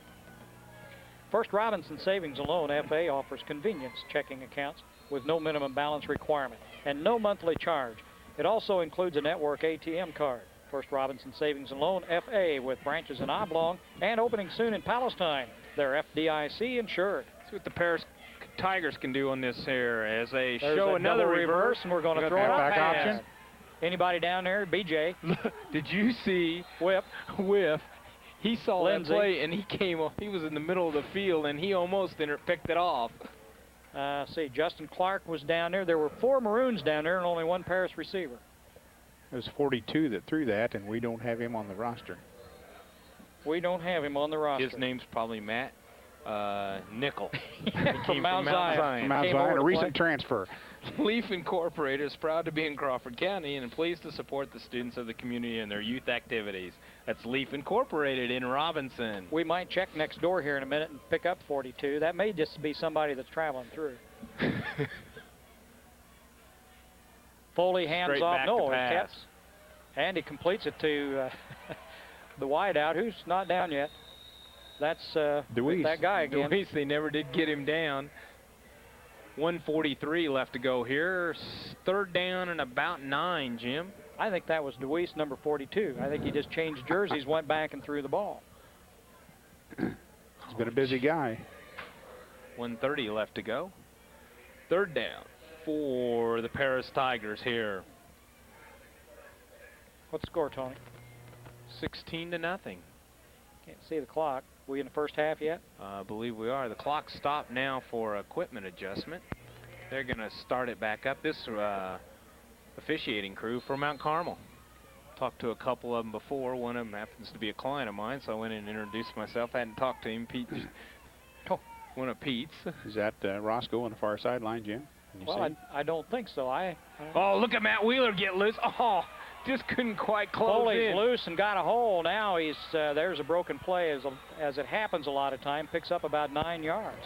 First Robinson Savings and Loan FA offers convenience checking accounts with no minimum balance requirement and no monthly charge. It also includes a network ATM card. First Robinson Savings and Loan FA with branches in Oblong and opening soon in Palestine. They're FDIC insured. See what the Paris Tigers can do on this here as they There's show a another double reverse. and we're going to Look at throw it that out back pass. option. Anybody down there? BJ. Did you see Whip. Whiff? He saw Lindsay. that play and he came. He was in the middle of the field and he almost picked it off. See, Justin Clark was down there. There were 4 Maroons down there and only 1 Paris receiver. It was 42 that threw that, and we don't have him on the roster. We don't have him on the roster. His name's probably Matt Nickel. From Mount Zion. From Mount Came over Zion, a to recent play. transfer. Leaf Incorporated is proud to be in Crawford County and pleased to support the students of the community in their youth activities. That's Leaf Incorporated in Robinson. We might check next door here in a minute and pick up 42. That may just be somebody that's traveling through. Foley hands Straight off. back No, to he pass. gets. And he completes it to the wideout, who's not down yet. That's Deweese. that guy again. Deweese, they never did get him down. 1:43 left to go here. Third down and about 9, Jim. I think that was Deweese, number 42. I think he just changed jerseys, went back and threw the ball. He's been a busy guy. 1:30 left to go. Third down for the Paris Tigers here. What's the score, Tony? 16-0. Can't see the clock. We in the first half yet? I believe we are. The clock stopped now for equipment adjustment. They're going to start it back up. This officiating crew from Mount Carmel. Talked to a couple of them before. One of them happens to be a client of mine, so I went in and introduced myself. I hadn't talked to him. Pete, one of Pete's. Is that Roscoe on the far sideline, Jim? Can you Well, see? I don't think so. Oh, look at Matt Wheeler get loose. Oh, just couldn't quite close Foley's in. loose and got a hole. Now he's there's a broken play as it happens a lot of time. Picks up about 9 yards.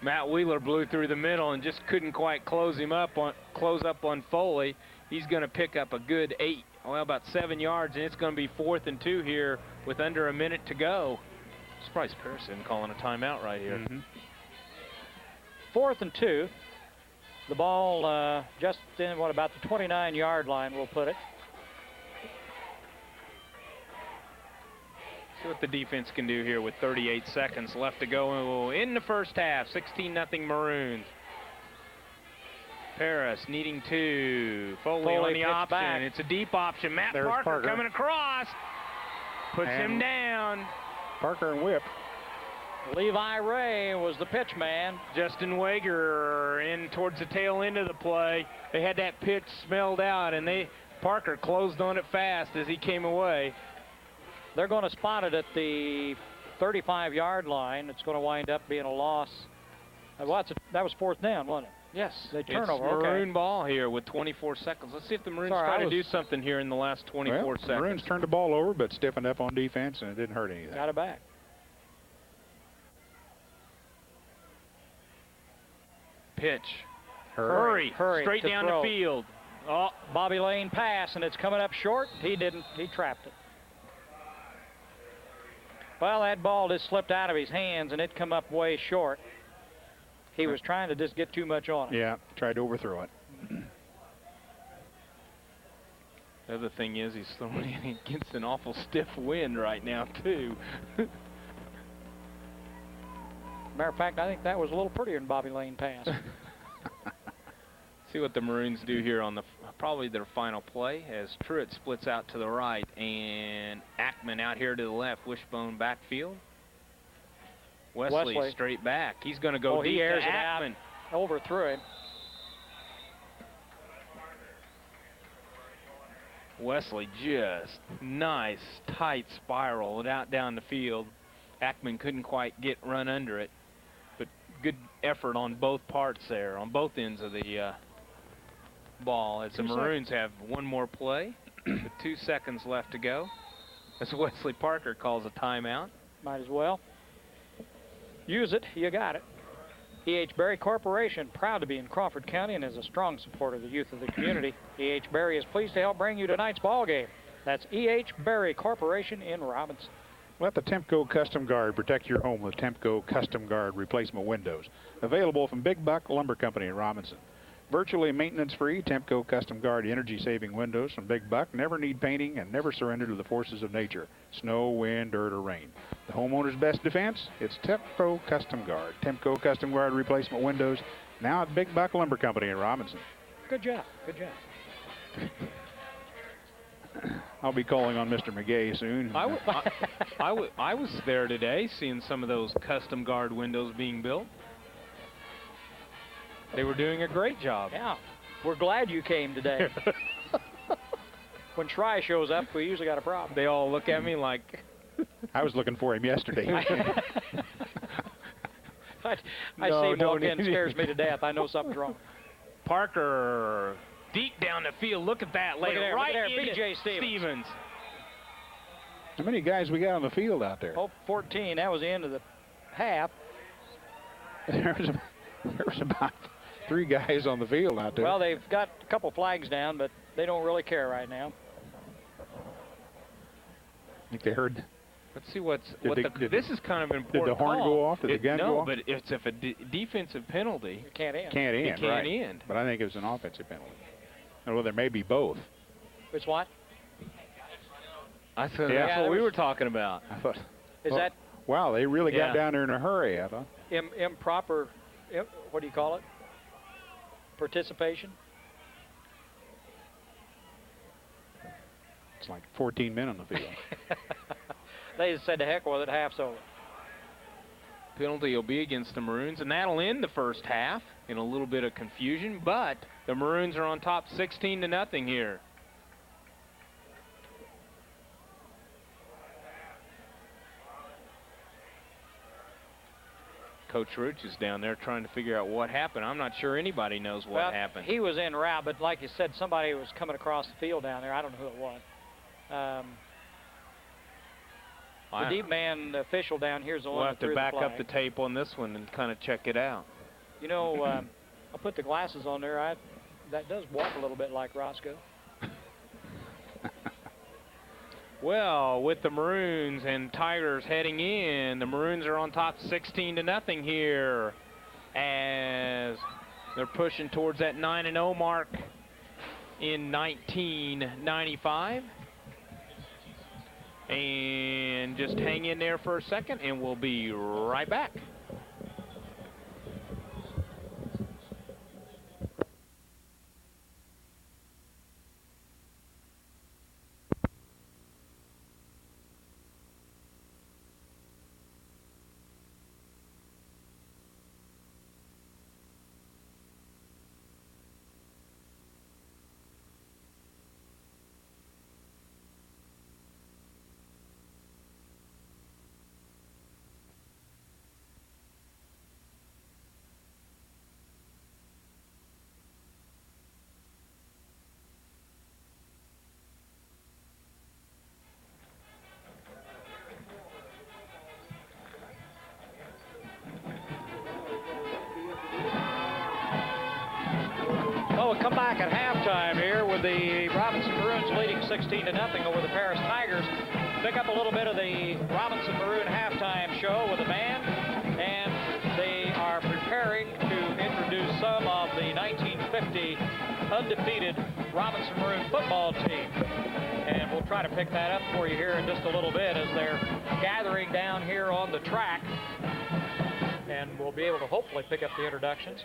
Matt Wheeler blew through the middle and just couldn't quite close up on Foley. He's going to pick up a good about 7 yards, and it's going to be 4th and 2 here with under a minute to go. Surprised Pearson calling a timeout right here. 4th and 2. The ball just in about the 29-yard line, we'll put it. See what the defense can do here with 38 seconds left to go in the first half. 16-0 Maroons. Paris needing 2. Foley on the picks option. back. It's a deep option. Matt There's Parker Parker. coming across. Puts him And down. Parker and Whip. Levi Ray was the pitch man. Justin Wager in towards the tail end of the play. They had that pitch smelled out, and Parker closed on it fast as he came away. They're going to spot it at the 35-yard line. It's going to wind up being a loss. That was 4th down, wasn't it? Yes, They it's turnover, Maroon ball here with 24 seconds. Let's see if the Maroons Sorry, try I to do was- something here in the last 24 Well, seconds. Maroons turned the ball over, but stiffened up on defense, and it didn't hurt anything. Got it back. Pitch. Hurry. Hurry Straight to down throw. the field. Oh, Bobby Lane pass, and it's coming up short. He didn't. He trapped it. Well, that ball just slipped out of his hands, and it come up way short. He was trying to just get too much on it. Yeah, tried to overthrow it. the other thing is he's throwing it against an awful stiff wind right now, too. Matter of fact, I think that was a little prettier than Bobby Lane pass. See what the Maroons do here on probably their final play as Truitt splits out to the right and Ackman out here to the left, wishbone backfield. Wesley straight back. He's going to go deep he airs to it out. Ackman. Overthrew him. Wesley just nice, tight spiral out down the field. Ackman couldn't quite run under it, but good effort on both parts there, on both ends of the ball as the Maroons have one more play with 2 seconds left to go as Wesley Parker calls a timeout. Might as well. Use it. You got it. E.H. Berry Corporation, proud to be in Crawford County and is a strong supporter of the youth of the community. E.H. Berry is pleased to help bring you tonight's ball game. That's E.H. Berry Corporation in Robinson. Let the Tempco Custom Guard protect your home with Tempco Custom Guard replacement windows. Available from Big Buck Lumber Company in Robinson. Virtually maintenance-free Tempco Custom Guard energy-saving windows from Big Buck never need painting and never surrender to the forces of nature. Snow, wind, dirt, or rain. The homeowner's best defense? It's Tempco Custom Guard. Tempco Custom Guard replacement windows now at Big Buck Lumber Company in Robinson. Good job. Good job. I'll be calling on Mr. McGay soon. I was there today seeing some of those custom guard windows being built. They were doing a great job. Yeah. We're glad you came today. When Try shows up, we usually got a problem. They all look at me like... I was looking for him yesterday. I No, see him no walk in, need. scares me to death. I know something's wrong. Parker deep down the field. Look at that. Lay Look at it there, right look at there. into B.J. Stevens. How many guys we got on the field out there? Oh, 14. That was the end of the half. There was about 3 guys on the field out there. Well, they've got a couple flags down, but they don't really care right now. I think they heard. Let's see this is kind of an important Did the horn call. go off? Did the gun go off? No, but it's if a defensive penalty. It can't end. Can't end, It can't right. end. But I think it was an offensive penalty. Well, there may be both. It's what? I thought Yeah. that's Yeah, what we there were was- talking about. I thought. Is well, that Wow, they really Yeah. got down there in a hurry, I thought. improper, what do you call it? Participation? It's like 14 men on the field. They just said to heck with it, half's over. Penalty will be against the Maroons, and that'll end the first half in a little bit of confusion, but the Maroons are on top 16-0 here. Coach Roach is down there trying to figure out what happened. I'm not sure anybody knows what Well, happened. he was en route, but like you said, somebody was coming across the field down there. I don't know who it was. The deep man official down here is the We'll one have that threw to back the up flag. the tape on this one and kind of check it out. You know, I put the glasses on there. That does walk a little bit like Roscoe. Well, with the Maroons and Tigers heading in, the Maroons are on top 16-0 here as they're pushing towards that 9-0 mark in 1995. And just hang in there for a second and we'll be right back. Well, we'll come back at halftime here with the Robinson Maroons leading 16-0 over the Paris Tigers. Pick up a little bit of the Robinson Maroon halftime show with the band, and they are preparing to introduce some of the 1950 undefeated Robinson Maroon football team. And we'll try to pick that up for you here in just a little bit as they're gathering down here on the track. And we'll be able to hopefully pick up the introductions.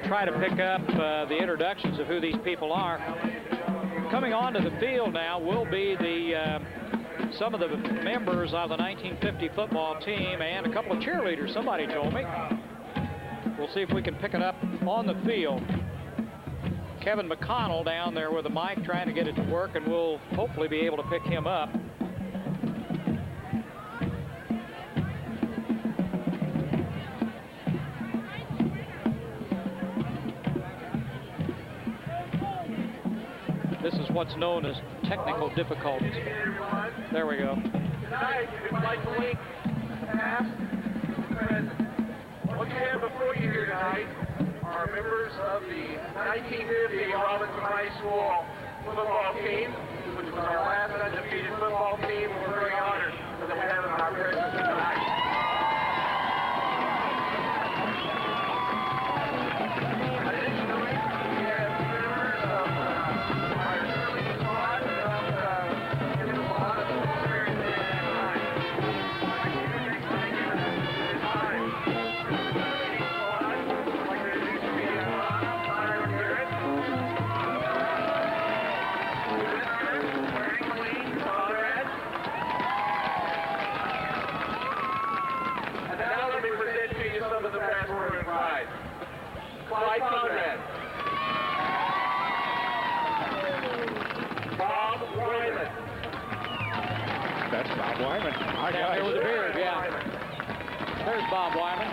Try to pick up the introductions of who these people are. Coming onto the field now will be some of the members of the 1950 football team and a couple of cheerleaders, somebody told me. We'll see if we can pick it up on the field. Kevin McConnell down there with a mic trying to get it to work, and we'll hopefully be able to pick him up. This is what's known as technical difficulties. There we go. Tonight, we'd like to link past and present. What you have before you here tonight are members of the 1950 Robinson High School football team, which was our last undefeated football team. We're very honored that we have them in our presence tonight. Wyman. My Down there with the God. beard, yeah. There's Bob Wyman.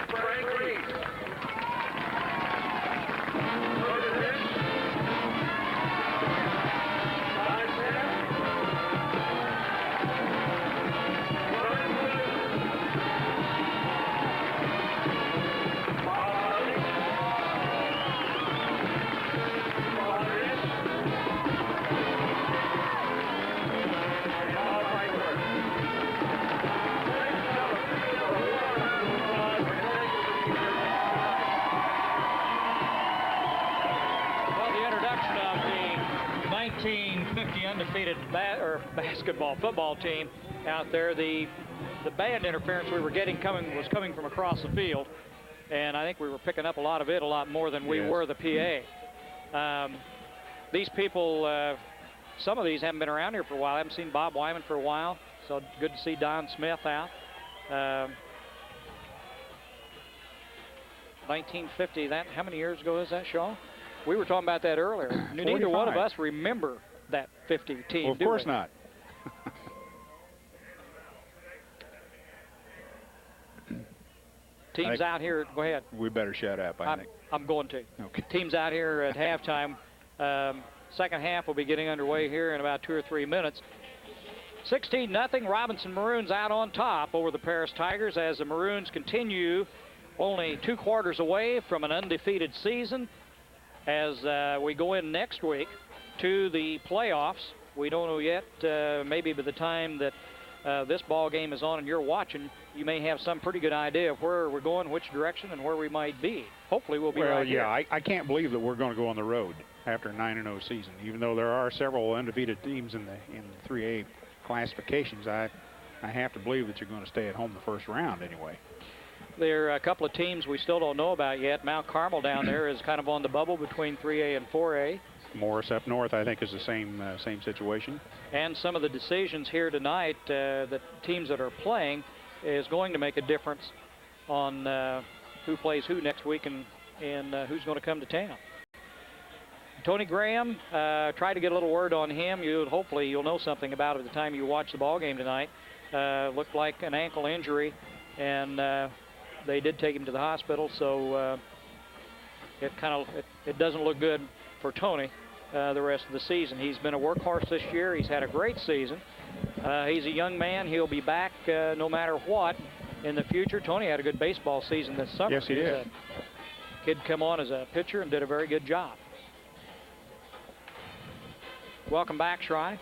Frank Reese. Jordan Rich. Todd Smith. Vernon Blue. Bob Howdy. Bob Rich. And Bob Whiteworth. Well, the introduction of the 1950 undefeated football team out there, the band interference we were getting was coming from across the field, and I think we were picking up a lot of it, a lot more than we Yes. were the PA. These people, some of these haven't been around here for a while. I haven't seen Bob Wyman for a while, so good to see Don Smith out. 1950, how many years ago is that, Shaw? We were talking about that earlier. Neither one of 45. us remember that 50 team, Well, of do course we? not. Teams out here, go ahead. We better shut up, I think. I'm going to. Okay. Teams out here at halftime. Second half will be getting underway here in about 2 or 3 minutes. 16-0, Robinson Maroons out on top over the Paris Tigers as the Maroons continue only 2 quarters away from an undefeated season as we go in next week to the playoffs. We don't know yet, maybe by the time that this ball game is on and you're watching, you may have some pretty good idea of where we're going, which direction, and where we might be. Hopefully we'll be Well, right yeah, here. I can't believe that we're going to go on the road after a 9-0 season, even though there are several undefeated teams in the 3A classifications. I have to believe that you're going to stay at home the first round anyway. There are a couple of teams we still don't know about yet. Mount Carmel down there is kind of on the bubble between 3A and 4A. Morris up north, I think, is the same situation. And some of the decisions here tonight, the teams that are playing, is going to make a difference on who plays who next week and who's going to come to town. Tony Graham, try to get a little word on him. Hopefully you'll know something about it at the time you watch the ball game tonight. Looked like an ankle injury, and they did take him to the hospital, so it doesn't look good for Tony the rest of the season. He's been a workhorse this year. He's had a great season. He's a young man. He'll be back no matter what in the future. Tony had a good baseball season this summer. Yes, he did. Kid come on as a pitcher and did a very good job. Welcome back, Schrei.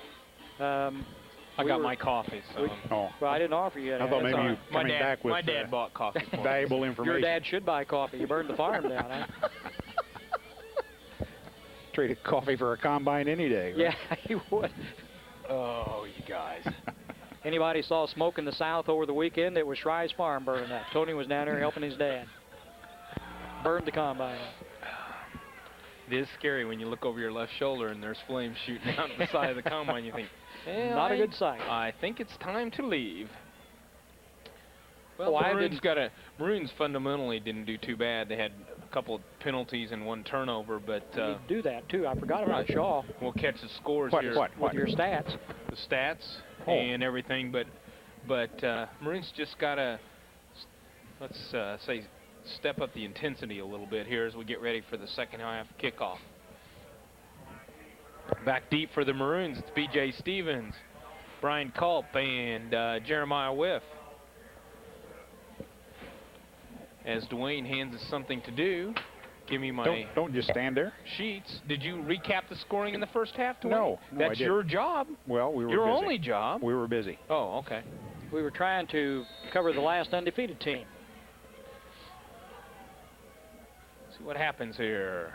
I got my coffee, so. Oh, Well, I didn't offer you any. I thought That's maybe all you right. coming back with My dad bought coffee for me. valuable information. Your dad should buy coffee. You burned the farm down, huh? Traded coffee for a combine any day. Right? Yeah, he would. Oh, you guys. Anybody saw smoke in the south over the weekend? It was Schrei's farm burning up. Tony was down there helping his dad. Burned the combine up. It is scary when you look over your left shoulder and there's flames shooting out the side of the combine. You think, well, Not a good sight. I think it's time to leave. Well, Well, I Maroons fundamentally didn't do too bad. They had a couple of penalties and 1 turnover, but You need to do that, too. I forgot about Shaw we'll catch the scores What? here. with your stats. The stats Oh. and everything, but Maroons just gotta, let's say, step up the intensity a little bit here as we get ready for the second half kickoff. Back deep for the Maroons, it's B.J. Stevens, Brian Culp, and Jeremiah Whiff. As Dwayne hands us something to do, give me my Don't just stand there. sheets. Did you recap the scoring in the first half, Dwayne? No, I That's didn't. your job. Well, we were Your busy. only job. We were busy. Oh, okay. We were trying to cover the last undefeated team. See what happens here.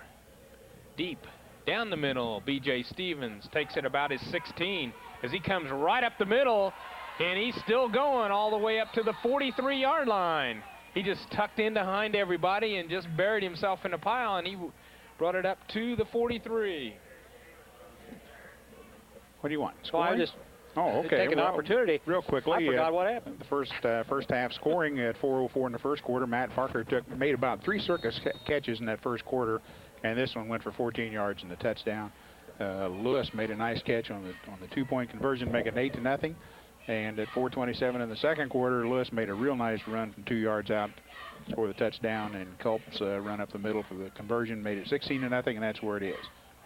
Deep down the middle, B.J. Stevens takes it about his 16 as he comes right up the middle, and he's still going all the way up to the 43-yard line. He just tucked in behind everybody and just buried himself in a pile, and he brought it up to the 43. What do you want? So I Scoring? just Oh, okay. take an Well, opportunity. Real quickly, I forgot what happened. the first half scoring at 4:04 in the first quarter. Matt Parker made about 3 circus catches in that first quarter, and this one went for 14 yards and a touchdown. Lewis made a nice catch on the 2-point conversion, make it 8-0. And at 4:27 in the second quarter, Lewis made a real nice run from 2 yards out for the touchdown, and Culp's run up the middle for the conversion made it 16-0, and that's where it is.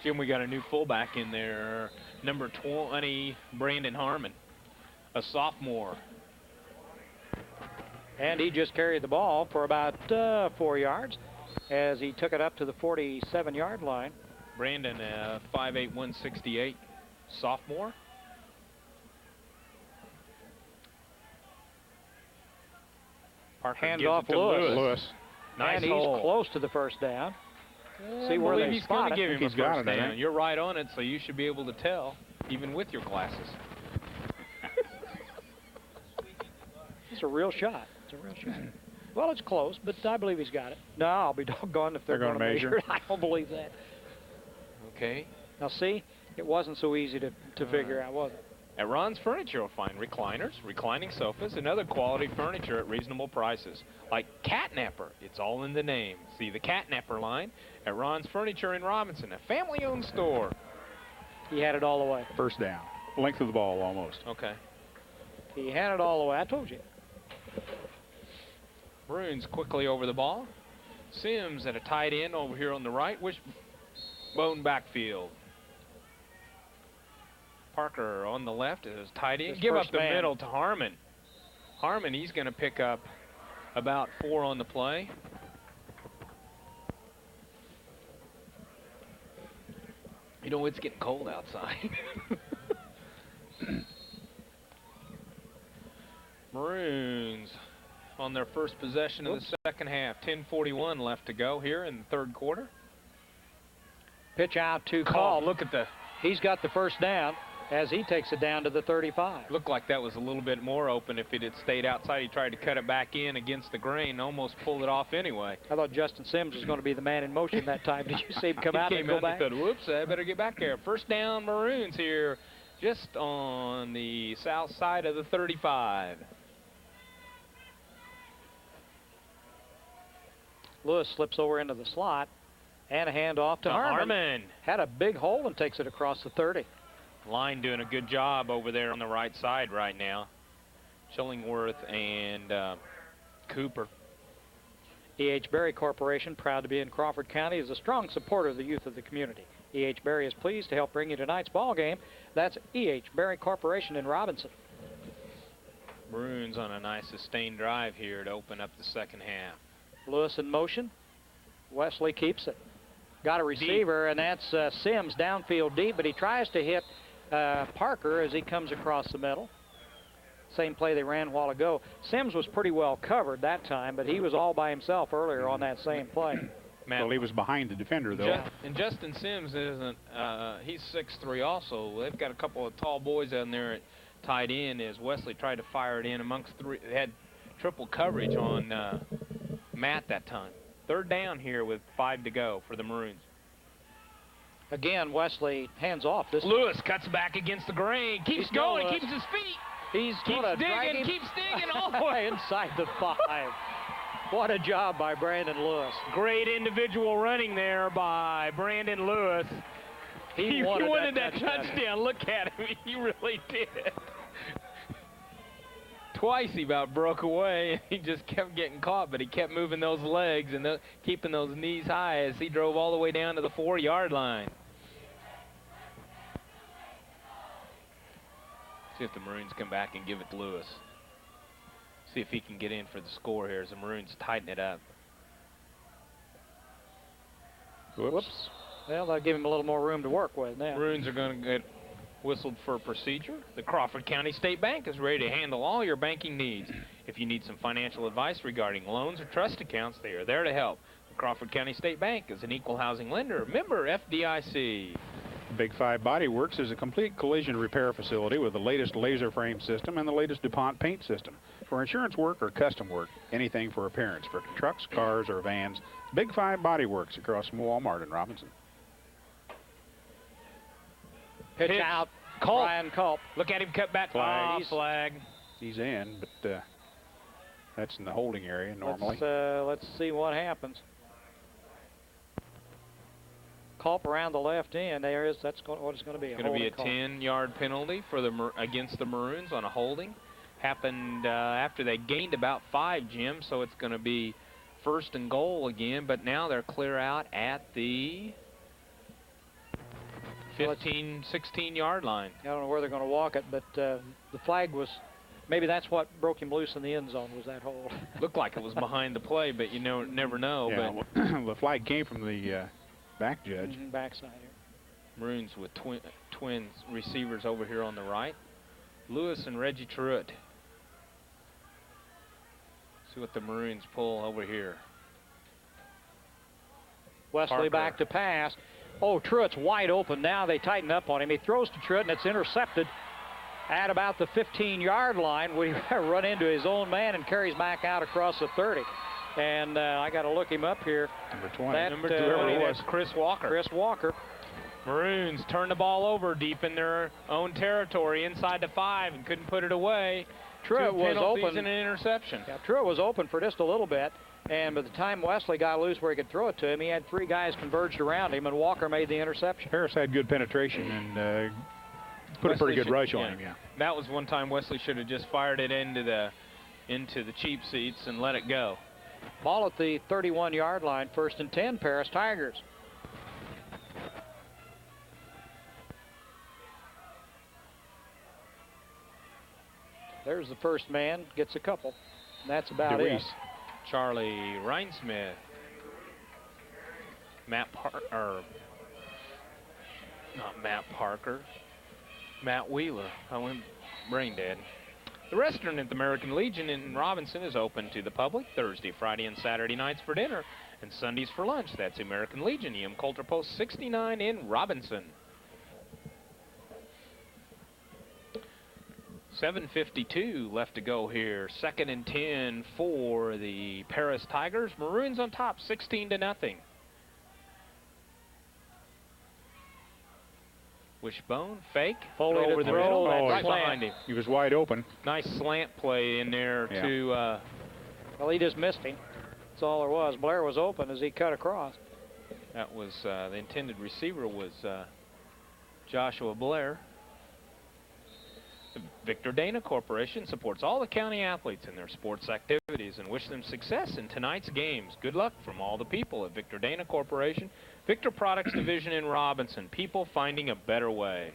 Jim, we got a new fullback in there, number 20, Brandon Harmon, a sophomore. And he just carried the ball for about 4 yards as he took it up to the 47-yard line. Brandon, 5'8", 168, sophomore. Parker Hand gives off it to Lewis. Nice and he's hole. close to the first down. See I where believe they he's going spot to it. give him He's a got first it, I down. think. You're right on it, so you should be able to tell, even with your glasses. It's a real shot. It's a real shot. Well, it's close, but I believe he's got it. No, I'll be doggone if they're They're going gonna to measure. measure it. I don't believe that. Okay. Now, see, it wasn't so easy to figure out, was it? At Ron's Furniture, you'll find recliners, reclining sofas, and other quality furniture at reasonable prices. Like Catnapper, it's all in the name. See the Catnapper line at Ron's Furniture in Robinson, a family-owned store. He had it all the way. First down. Length of the ball almost. Okay. He had it all the way. I told you. Maroons quickly over the ball. Sims at a tight end over here on the right. Wishbone backfield. Parker on the left is tight end. His Give up first the man. middle to Harmon. Harmon, he's going to pick up about 4 on the play. You know, it's getting cold outside. Maroons on their first possession of the second half. 10:41 left to go here in the third quarter. Pitch out to Call. Culp. Look at the. He's got the first down as he takes it down to the 35. Looked like that was a little bit more open. If it had stayed outside, he tried to cut it back in against the grain, almost pulled it off anyway. I thought Justin Sims was going to be the man in motion that time. Did you see him come out He and came go out back? and thought, whoops, I better get back there. First down, Maroons here, just on the south side of the 35. Lewis slips over into the slot and a handoff to Harmon. Harmon. Had a big hole and takes it across the 30. Line doing a good job over there on the right side right now. Chillingworth and Cooper. E.H. Berry Corporation, proud to be in Crawford County, is a strong supporter of the youth of the community. E.H. Berry is pleased to help bring you tonight's ball game. That's E.H. Berry Corporation in Robinson. Maroons on a nice sustained drive here to open up the second half. Lewis in motion. Wesley keeps it. Got a receiver, and that's Sims downfield deep, but he tries to hit Parker as he comes across the middle. Same play they ran a while ago. Sims was pretty well covered that time, but he was all by himself earlier on that same play. Matt, Well, he was behind the defender, though. and Justin Sims isn't, he's 6'3" also. They've got a couple of tall boys down there at tight end as Wesley tried to fire it in amongst three. They had triple coverage on Matt that time. Third down here with 5 to go for the Maroons. Again, Wesley hands off. This Lewis cuts back against the grain, keeps He's going, going. keeps his feet, He's keeps gonna drag digging, him keeps digging all the way. inside the 5. What a job by Brandon Lewis. Great individual running there by Brandon Lewis. He wanted that touchdown. Look at him. He really did. Twice he about broke away. He just kept getting caught, but he kept moving those legs and keeping those knees high as he drove all the way down to the 4-yard line. See if the Maroons come back and give it to Lewis. See if he can get in for the score here as the Maroons tighten it up. Whoops. Well, they'll give him a little more room to work with now. Maroons are going to get whistled for procedure. The Crawford County State Bank is ready to handle all your banking needs. If you need some financial advice regarding loans or trust accounts, they are there to help. The Crawford County State Bank is an equal housing lender, member FDIC. Big 5 Body Works is a complete collision repair facility with the latest laser frame system and the latest DuPont paint system. For insurance work or custom work, anything for appearance, for trucks, cars, or vans, Big 5 Body Works across from Walmart in Robinson. Pitch Pitch. out. Culp. Brian Culp. Look at him cut back. Flag. Flag. He's in, but that's in the holding area normally. Let's see what happens. Culp around the left end. That's what it's going to be. Going to be a call. 10-yard penalty for the against the Maroons on a holding. Happened after they gained about 5, Jim, so it's going to be 1st and goal again, but now they're clear out at the 15, 16-yard line. I don't know where they're going to walk it, but the flag was, maybe that's what broke him loose in the end zone, was that hold. Looked like it was behind the play, but you never know. Yeah, But well, the flag came from the back judge. Backside here. Maroons with twins receivers over here on the right. Lewis and Reggie Truitt. See what the Maroons pull over here. Wesley Parker. back to pass. Oh, Truitt's wide open. Now they tighten up on him. He throws to Truitt, and it's intercepted at about the 15-yard line. We run into his own man and carries back out across the 30. And I got to look him up here. Number 20. That, Number 20, that's Chris Walker. Chris Walker. Maroons turned the ball over deep in their own territory inside the 5 and couldn't put it away. Truitt 2 was penalties open. and an interception. Yeah, Truitt was open for just a little bit. And by the time Wesley got loose where he could throw it to him, he had 3 guys converged around him, and Walker made the interception. Harris had good penetration and put a pretty good rush on him, yeah. That was one time Wesley should have just fired it into the cheap seats and let it go. Ball at the 31-yard line, 1st and 10, Paris Tigers. There's the first man, gets a couple. And that's about it. Charlie Reinsmith. Matt Wheeler. I went brain dead. The restaurant at the American Legion in Robinson is open to the public Thursday, Friday, and Saturday nights for dinner, and Sundays for lunch. That's American Legion, E.M. Coulter Post 69 in Robinson. 7:52 left to go here. 2nd and 10 for the Paris Tigers. Maroons on top, 16-0. Wishbone, fake, Foley to over the throw, middle, that right slant. behind him. He was wide open. Nice slant play in there Yeah. to Well, he just missed him. That's all there was. Blair was open as he cut across. that was the intended receiver was Joshua Blair. The Victor Dana Corporation supports all the county athletes in their sports activities and wish them success in tonight's games. Good luck from all the people at Victor Dana Corporation, Victor Products Division in Robinson. People finding a better way.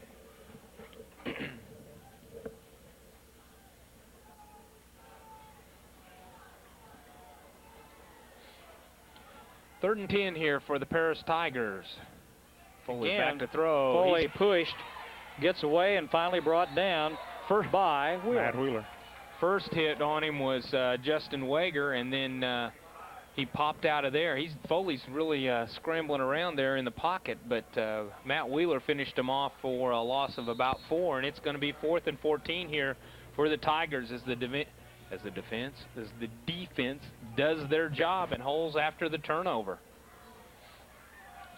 Third and 10 here for the Paris Tigers. Foley Again, back to throw. Foley pushed, gets away, and finally brought down by Wheeler. Matt Wheeler. First hit on him was Justin Wager, and then he popped out of there. Foley's really scrambling around there in the pocket, but Matt Wheeler finished him off for a loss of about 4, and it's going to be 4th and 14 here for the Tigers as the defense does their job and holds after the turnover.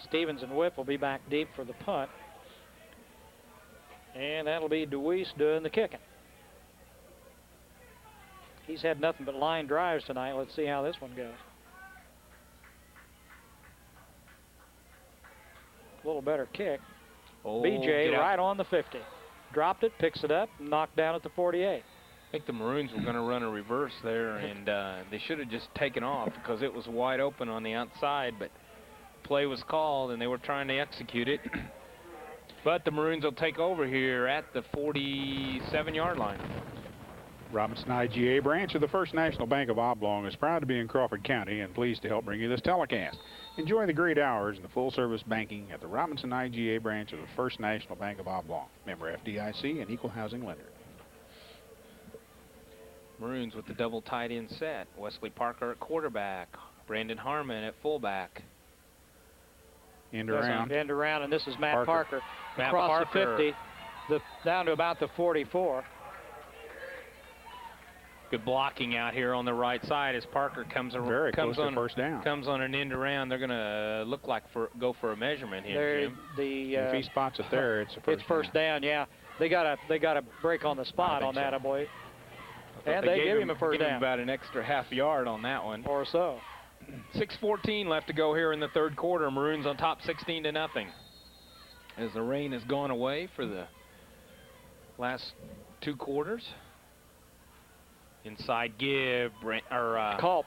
Stevens and Whip will be back deep for the punt. And that'll be DeWeese doing the kicking. He's had nothing but line drives tonight. Let's see how this one goes. A little better kick. Oh, BJ right on the 50. Dropped it, picks it up, knocked down at the 48. I think the Maroons were going to run a reverse there, and they should have just taken off because it was wide open on the outside, but play was called, and they were trying to execute it. But the Maroons will take over here at the 47-yard line. Robinson IGA branch of the First National Bank of Oblong is proud to be in Crawford County and pleased to help bring you this telecast. Enjoy the great hours and the full-service banking at the Robinson IGA branch of the First National Bank of Oblong. Member FDIC and equal housing lender. Maroons with the double tight end set. Wesley Parker at quarterback. Brandon Harmon at fullback. End around. End around, and this is Matt Parker. Matt Across Parker. the 50, down to about the 44. Good blocking out here on the right side as Parker comes around. Very close to first down. Comes on an end around. They're going to look like go for a measurement here, Jim. If he spots it there, it's a first. It's first down. Yeah. They got a break on the spot on that, I believe. And they give him a first down. About an extra half yard on that one. Or so. 6:14 left to go here in the third quarter. Maroons on top 16-0. As the rain has gone away for the last 2 quarters. Inside give, Culp.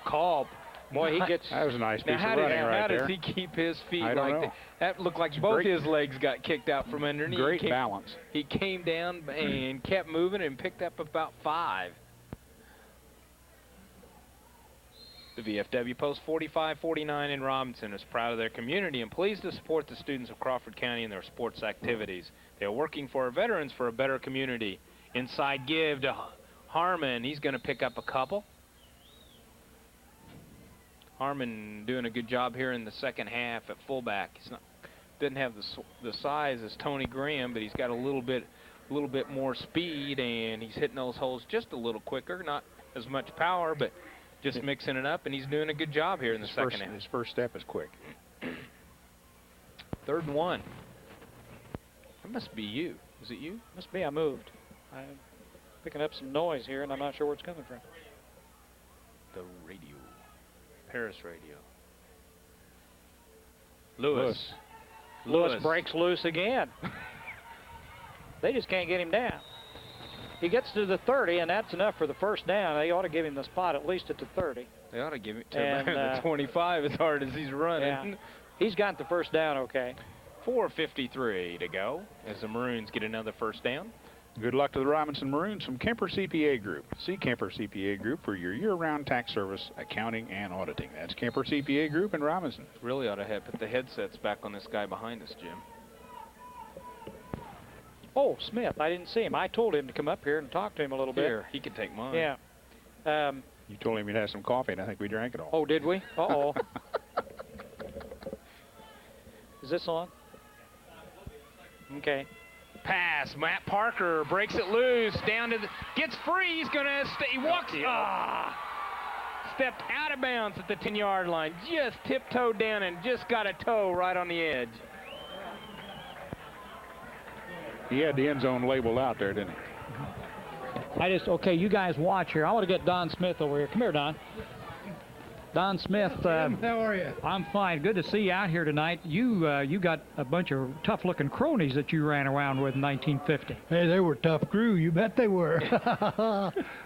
Culp. Boy, he gets. That was a nice piece Now, of running how right does there. he keep his feet I don't like know. that? Looked like both great- his legs got kicked out from underneath. Great He balance. He came down and kept moving and picked up about 5. The VFW Post 4549 in Robinson is proud of their community and pleased to support the students of Crawford County in their sports activities. They are working for our veterans for a better community. Inside give to Harmon. He's going to pick up a couple. Harmon doing a good job here in the second half at fullback. He's not doesn't have the size as Tony Graham, but he's got a little bit more speed, and he's hitting those holes just a little quicker. Not as much power, but just mixing it up, and he's doing a good job here in the second half. His first step is quick. 3rd and 1. That must be you. Is it you? Must be I moved. I'm picking up some noise here, and I'm not sure where it's coming from. The radio. Paris radio. Lewis. Lewis breaks loose again. They just can't get him down. He gets to the 30, and that's enough for the first down. They ought to give him the spot at least at the 30. They ought to give it to And, him at the 25 as hard as he's running. Yeah. He's got the first down okay. 4:53 to go as the Maroons get another first down. Good luck to the Robinson Maroons from Kemper CPA Group. See Kemper CPA Group for your year-round tax service, accounting, and auditing. That's Kemper CPA Group in Robinson. Really ought to have put the headsets back on this guy behind us, Jim. Oh, Smith, I didn't see him. I told him to come up here and talk to him a little Here, he can take mine. bit. Yeah. You told him you'd have some coffee, and I think we drank it all. Oh, did we? Uh-oh. Is this on? Okay. Pass. Matt Parker breaks it loose. Down to the. Gets free. He's going to stay. He walks. Stepped out of bounds at the 10-yard line. Just tiptoed down and just got a toe right on the edge. He had the end zone labeled out there, didn't he? Okay, you guys watch here. I want to get Don Smith over here. Come here, Don. Don Smith. How are you? I'm fine. Good to see you out here tonight. You got a bunch of tough-looking cronies that you ran around with in 1950. Hey, they were a tough crew. You bet they were.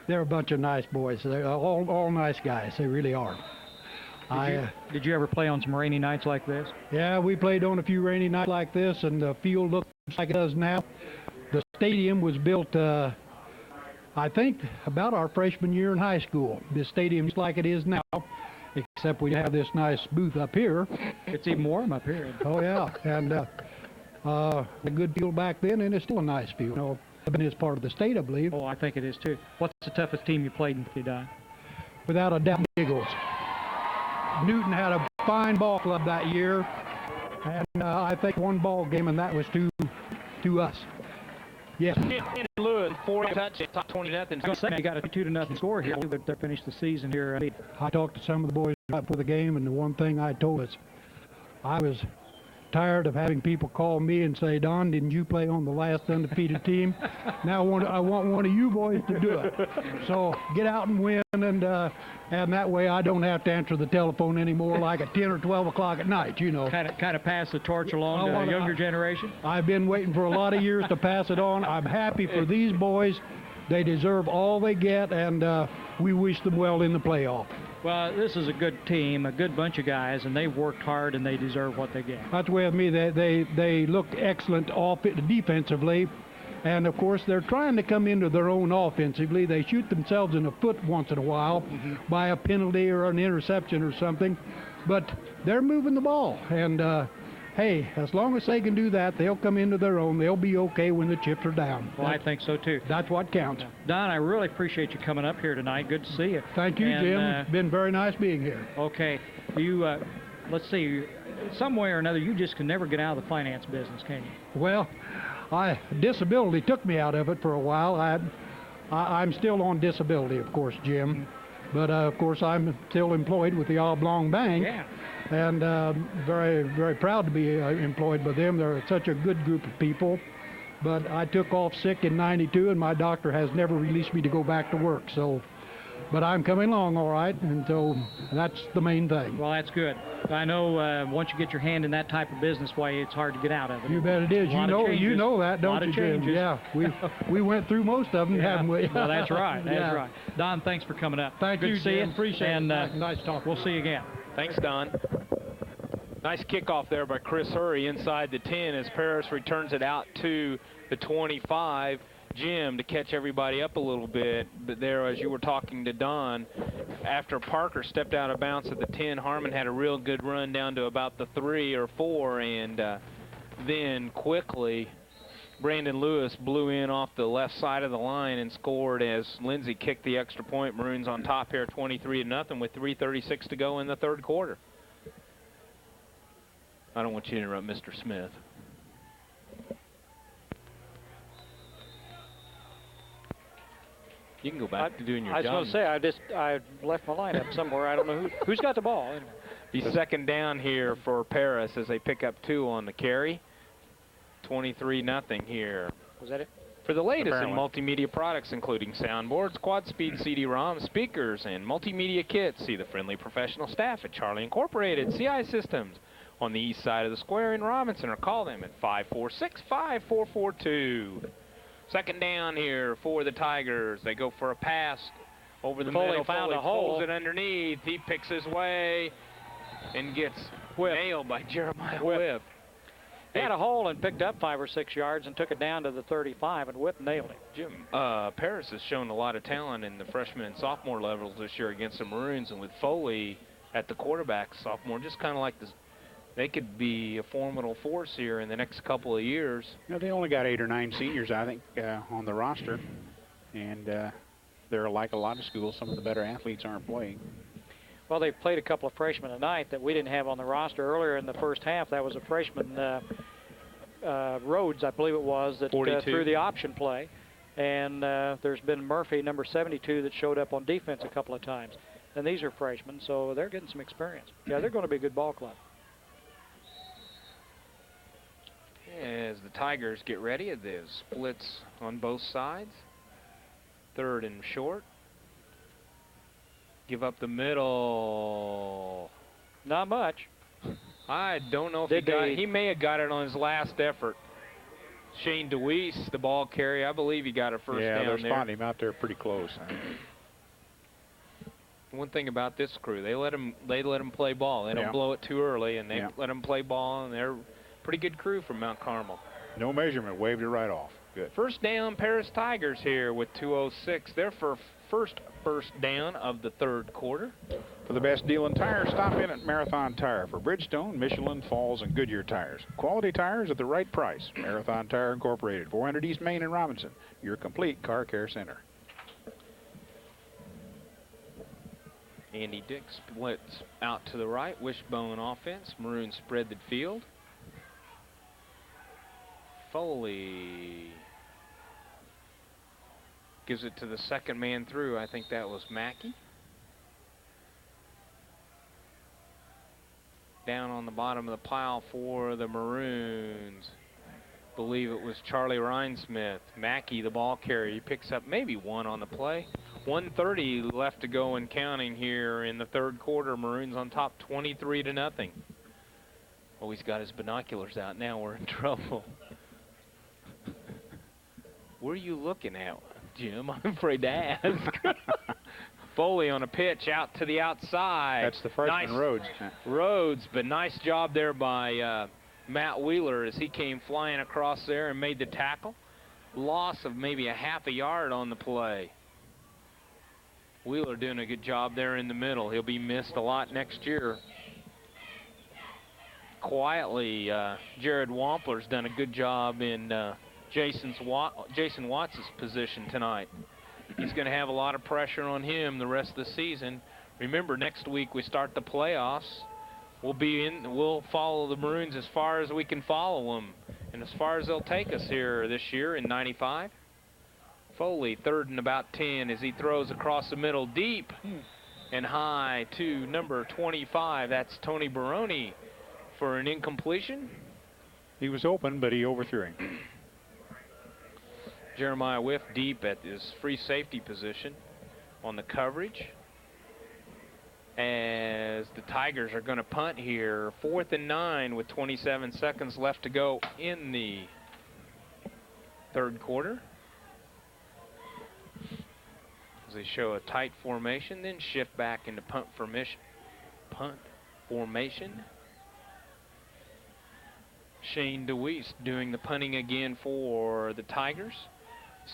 They're a bunch of nice boys. They're all nice guys. They really are. Did you ever play on some rainy nights like this? Yeah, we played on a few rainy nights like this, and the field looks like it does now. The stadium was built, I think, about our freshman year in high school. The stadium's like it is now, except we have this nice booth up here. It's even warm up here. Oh, yeah. And a good field back then, and it's still a nice field. You know, it's part of the state, I believe. Oh, I think it is, too. What's the toughest team you played in, Don? Without a doubt, Eagles. Newton had a fine ball club that year, and I think one ball game, and that was to us. Yes. Lewis, 4 touches, top 20-0. You got a 2-0 score here. They're finished the season here. I talked to some of the boys right before the game, and the one thing I told us, I was tired of having people call me and say, Don, didn't you play on the last undefeated team? Now I want one of you boys to do it. So get out and win, and that way I don't have to answer the telephone anymore like at 10 or 12 o'clock at night, you know. Kind of pass the torch along to a younger generation? I've been waiting for a lot of years to pass it on. I'm happy for these boys. They deserve all they get, and we wish them well in the playoff. Well, this is a good team, a good bunch of guys, and they've worked hard, and they deserve what they get. That's the way with me. They looked excellent defensively, and of course they're trying to come into their own offensively. They shoot themselves in the foot once in a while by a penalty or an interception or something, but they're moving the ball. And hey, as long as they can do that, they'll come into their own. They'll be okay when the chips are down. Well, I think so too. That's what counts. Don, I really appreciate you coming up here tonight. Good to see you. Thank you, And, Jim. It's been very nice being here. Okay, you. Let's see. Some way or another, you just can never get out of the finance business, can you? Well, disability took me out of it for a while. I'm still on disability, of course, Jim. But of course, I'm still employed with the Oblong Bank. Yeah. And very, very proud to be employed by them. They're such a good group of people. But I took off sick in '92, and my doctor has never released me to go back to work. So but I'm coming along all right, and so that's the main thing. Well, that's good. I know once you get your hand in that type of business, why it's hard to get out of it. You bet it is. A lot of You changes. know that, A don't lot you, of Jim? changes. Yeah, we went through most of them, haven't we? Well, that's right. That's Yeah. right. Don, thanks for coming up. Thank good you, to see Jim. you. Appreciate and, it. Nice talking. We'll see you again. Thanks, Don. Nice kickoff there by Chris Hurry inside the 10 as Paris returns it out to the 25. Jim, to catch everybody up a little bit, but there, as you were talking to Don, after Parker stepped out of bounds at the 10, Harmon had a real good run down to about the 3 or 4, and then quickly Brandon Lewis blew in off the left side of the line and scored as Lindsay kicked the extra point. Maroons on top here 23-0 with 3:36 to go in the third quarter. I don't want you to interrupt Mr. Smith. You can go back to doing your job. I was going to say, I left my lineup somewhere. I don't know who's got the ball. Anyway. Be second down here for Paris as they pick up 2 on the carry. 23-0 here. Was that it? For the latest Apparently. in multimedia products, including soundboards, quad-speed CD-ROM, speakers, and multimedia kits, see the friendly professional staff at Charlie Incorporated CI Systems on the east side of the square in Robinson, or call them at 546-5442. Second down here for the Tigers. They go for a pass over the Foley middle. found Foley a hole. pulls it underneath. He picks his way and gets nailed by Jeremiah Whip. He had a hole and picked up 5 or 6 yards and took it down to the 35, and Whip nailed him. Jim, Paris has shown a lot of talent in the freshman and sophomore levels this year against the Maroons, and with Foley at the quarterback, sophomore, just kind of like this, they could be a formidable force here in the next couple of years. You know, they only got 8 or 9 seniors, I think, on the roster, and they're like a lot of schools. Some of the better athletes aren't playing. Well, they played a couple of freshmen tonight that we didn't have on the roster earlier in the first half. That was a freshman, Rhodes, I believe it was, that 42. threw the option play. And there's been Murphy, number 72, that showed up on defense a couple of times. And these are freshmen, so they're getting some experience. Yeah, they're going to be a good ball club. As the Tigers get ready, there's splits on both sides. Third and short. Give up the middle. Not much. I don't know if Did they- he may have got it on his last effort. Shane DeWeese, the ball carrier, I believe he got a first Yeah, down they're there. spotting him out there pretty close. One thing about this crew, they let him play ball. They don't Yeah. blow it too early, and they Yeah. let them play ball, and they're a pretty good crew from Mount Carmel. No measurement, waved it right off. Good. First down, Paris Tigers here with 2:06. They're for first down of the third quarter. For the best deal in tires, stop in at Marathon Tire for Bridgestone, Michelin, Falls, and Goodyear tires. Quality tires at the right price. Marathon Tire Incorporated, 400 East Main in Robinson, your complete car care center. Andy Dick splits out to the right. Wishbone offense. Maroons spread the field. Foley gives it to the second man through. I think that was Mackey. Down on the bottom of the pile for the Maroons. Believe it was Charlie Rhinesmith. Mackey, the ball carrier, he picks up maybe 1 on the play. 1:30 left to go and counting here in the third quarter. Maroons on top 23-0. Oh, he's got his binoculars out now. We're in trouble. Where are you looking at, Jim? I'm afraid to ask. Foley on a pitch out to the outside. That's the freshman, Nice. Rhodes. Rhodes, but nice job there by Matt Wheeler as he came flying across there and made the tackle. Loss of maybe a half a yard on the play. Wheeler doing a good job there in the middle. He'll be missed a lot next year. Quietly, Jared Wampler's done a good job in Jason Watts' position tonight. He's going to have a lot of pressure on him the rest of the season. Remember, next week we start the playoffs. We'll follow the Maroons as far as we can follow them, and as far as they'll take us here this year in 95. Foley, third and about 10 as he throws across the middle deep and high to number 25. That's Tony Baroni for an incompletion. He was open, but he overthrew him. Jeremiah Whiff deep at his free safety position. on the coverage, as the Tigers are going to punt here. 4th and 9 with 27 seconds left to go in the third quarter. As they show a tight formation, then shift back into punt formation. Shane DeWeese doing the punting again for the Tigers.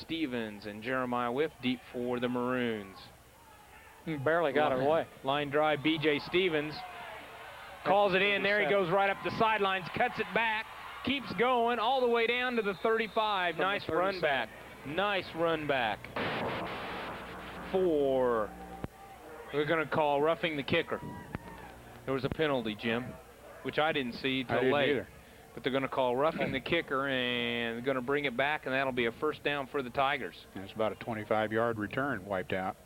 Stevens and Jeremiah Whiff deep for the Maroons. Barely got it away. Line drive, B.J. Stevens calls it in. There he goes right up the sidelines, cuts it back, keeps going all the way down to the 35. From nice the run 37. back. Nice run back. We're going to call roughing the kicker. There was a penalty, Jim, which I didn't see I till didn't late. either. But they're going to call roughing the kicker, and they're going to bring it back, and that'll be a first down for the Tigers. And it's about a 25-yard return wiped out.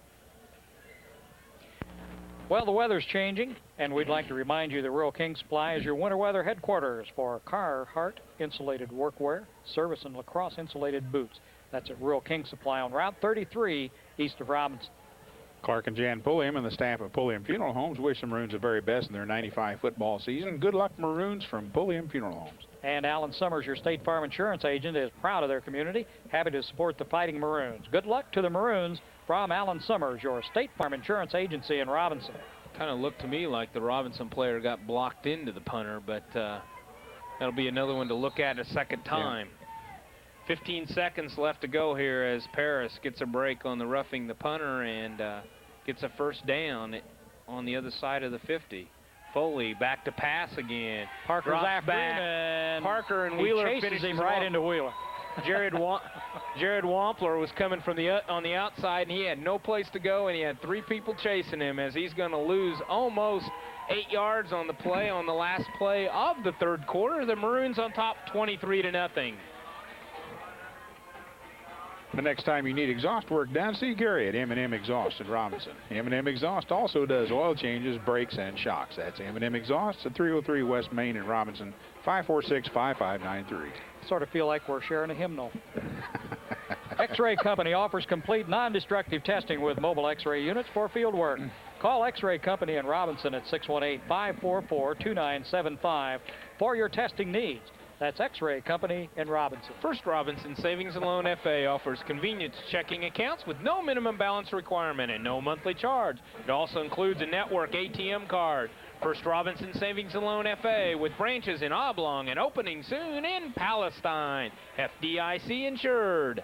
Well, the weather's changing, and we'd like to remind you that Rural King Supply is your winter weather headquarters for Carhartt insulated workwear, service and lacrosse insulated boots. That's at Rural King Supply on Route 33 east of Robinson. Clark and Jan Pulliam and the staff of Pulliam Funeral Homes wish the Maroons the very best in their 95 football season. Good luck, Maroons, from Pulliam Funeral Homes. And Alan Summers, your State Farm Insurance agent, is proud of their community, happy to support the Fighting Maroons. Good luck to the Maroons from Alan Summers, your State Farm Insurance agency in Robinson. Kind of looked to me like the Robinson player got blocked into the punter, but that'll be another one to look at a second time. 15 seconds left to go here as Paris gets a break on the roughing the punter and gets a first down on the other side of the 50. Foley back to pass again. Parker's Drops after back. him, and Parker and he Wheeler chases finishes him right off. into Wheeler. Jared Wampler was coming from on the outside, and he had no place to go, and he had 3 people chasing him as he's going to lose almost 8 yards on the play on the last play of the third quarter. The Maroons on top 23-0. The next time you need exhaust work done, see Gary at M&M Exhaust in Robinson. M&M Exhaust also does oil changes, brakes, and shocks. That's M&M Exhaust at 303 West Main in Robinson, 546-5593. Sort of feel like we're sharing a hymnal. X-Ray Company offers complete non-destructive testing with mobile X-ray units for field work. Call X-Ray Company in Robinson at 618-544-2975 for your testing needs. That's X-Ray Company in Robinson. First Robinson Savings and Loan FA offers convenience checking accounts with no minimum balance requirement and no monthly charge. It also includes a network ATM card. First Robinson Savings and Loan FA with branches in Oblong and opening soon in Palestine. FDIC insured.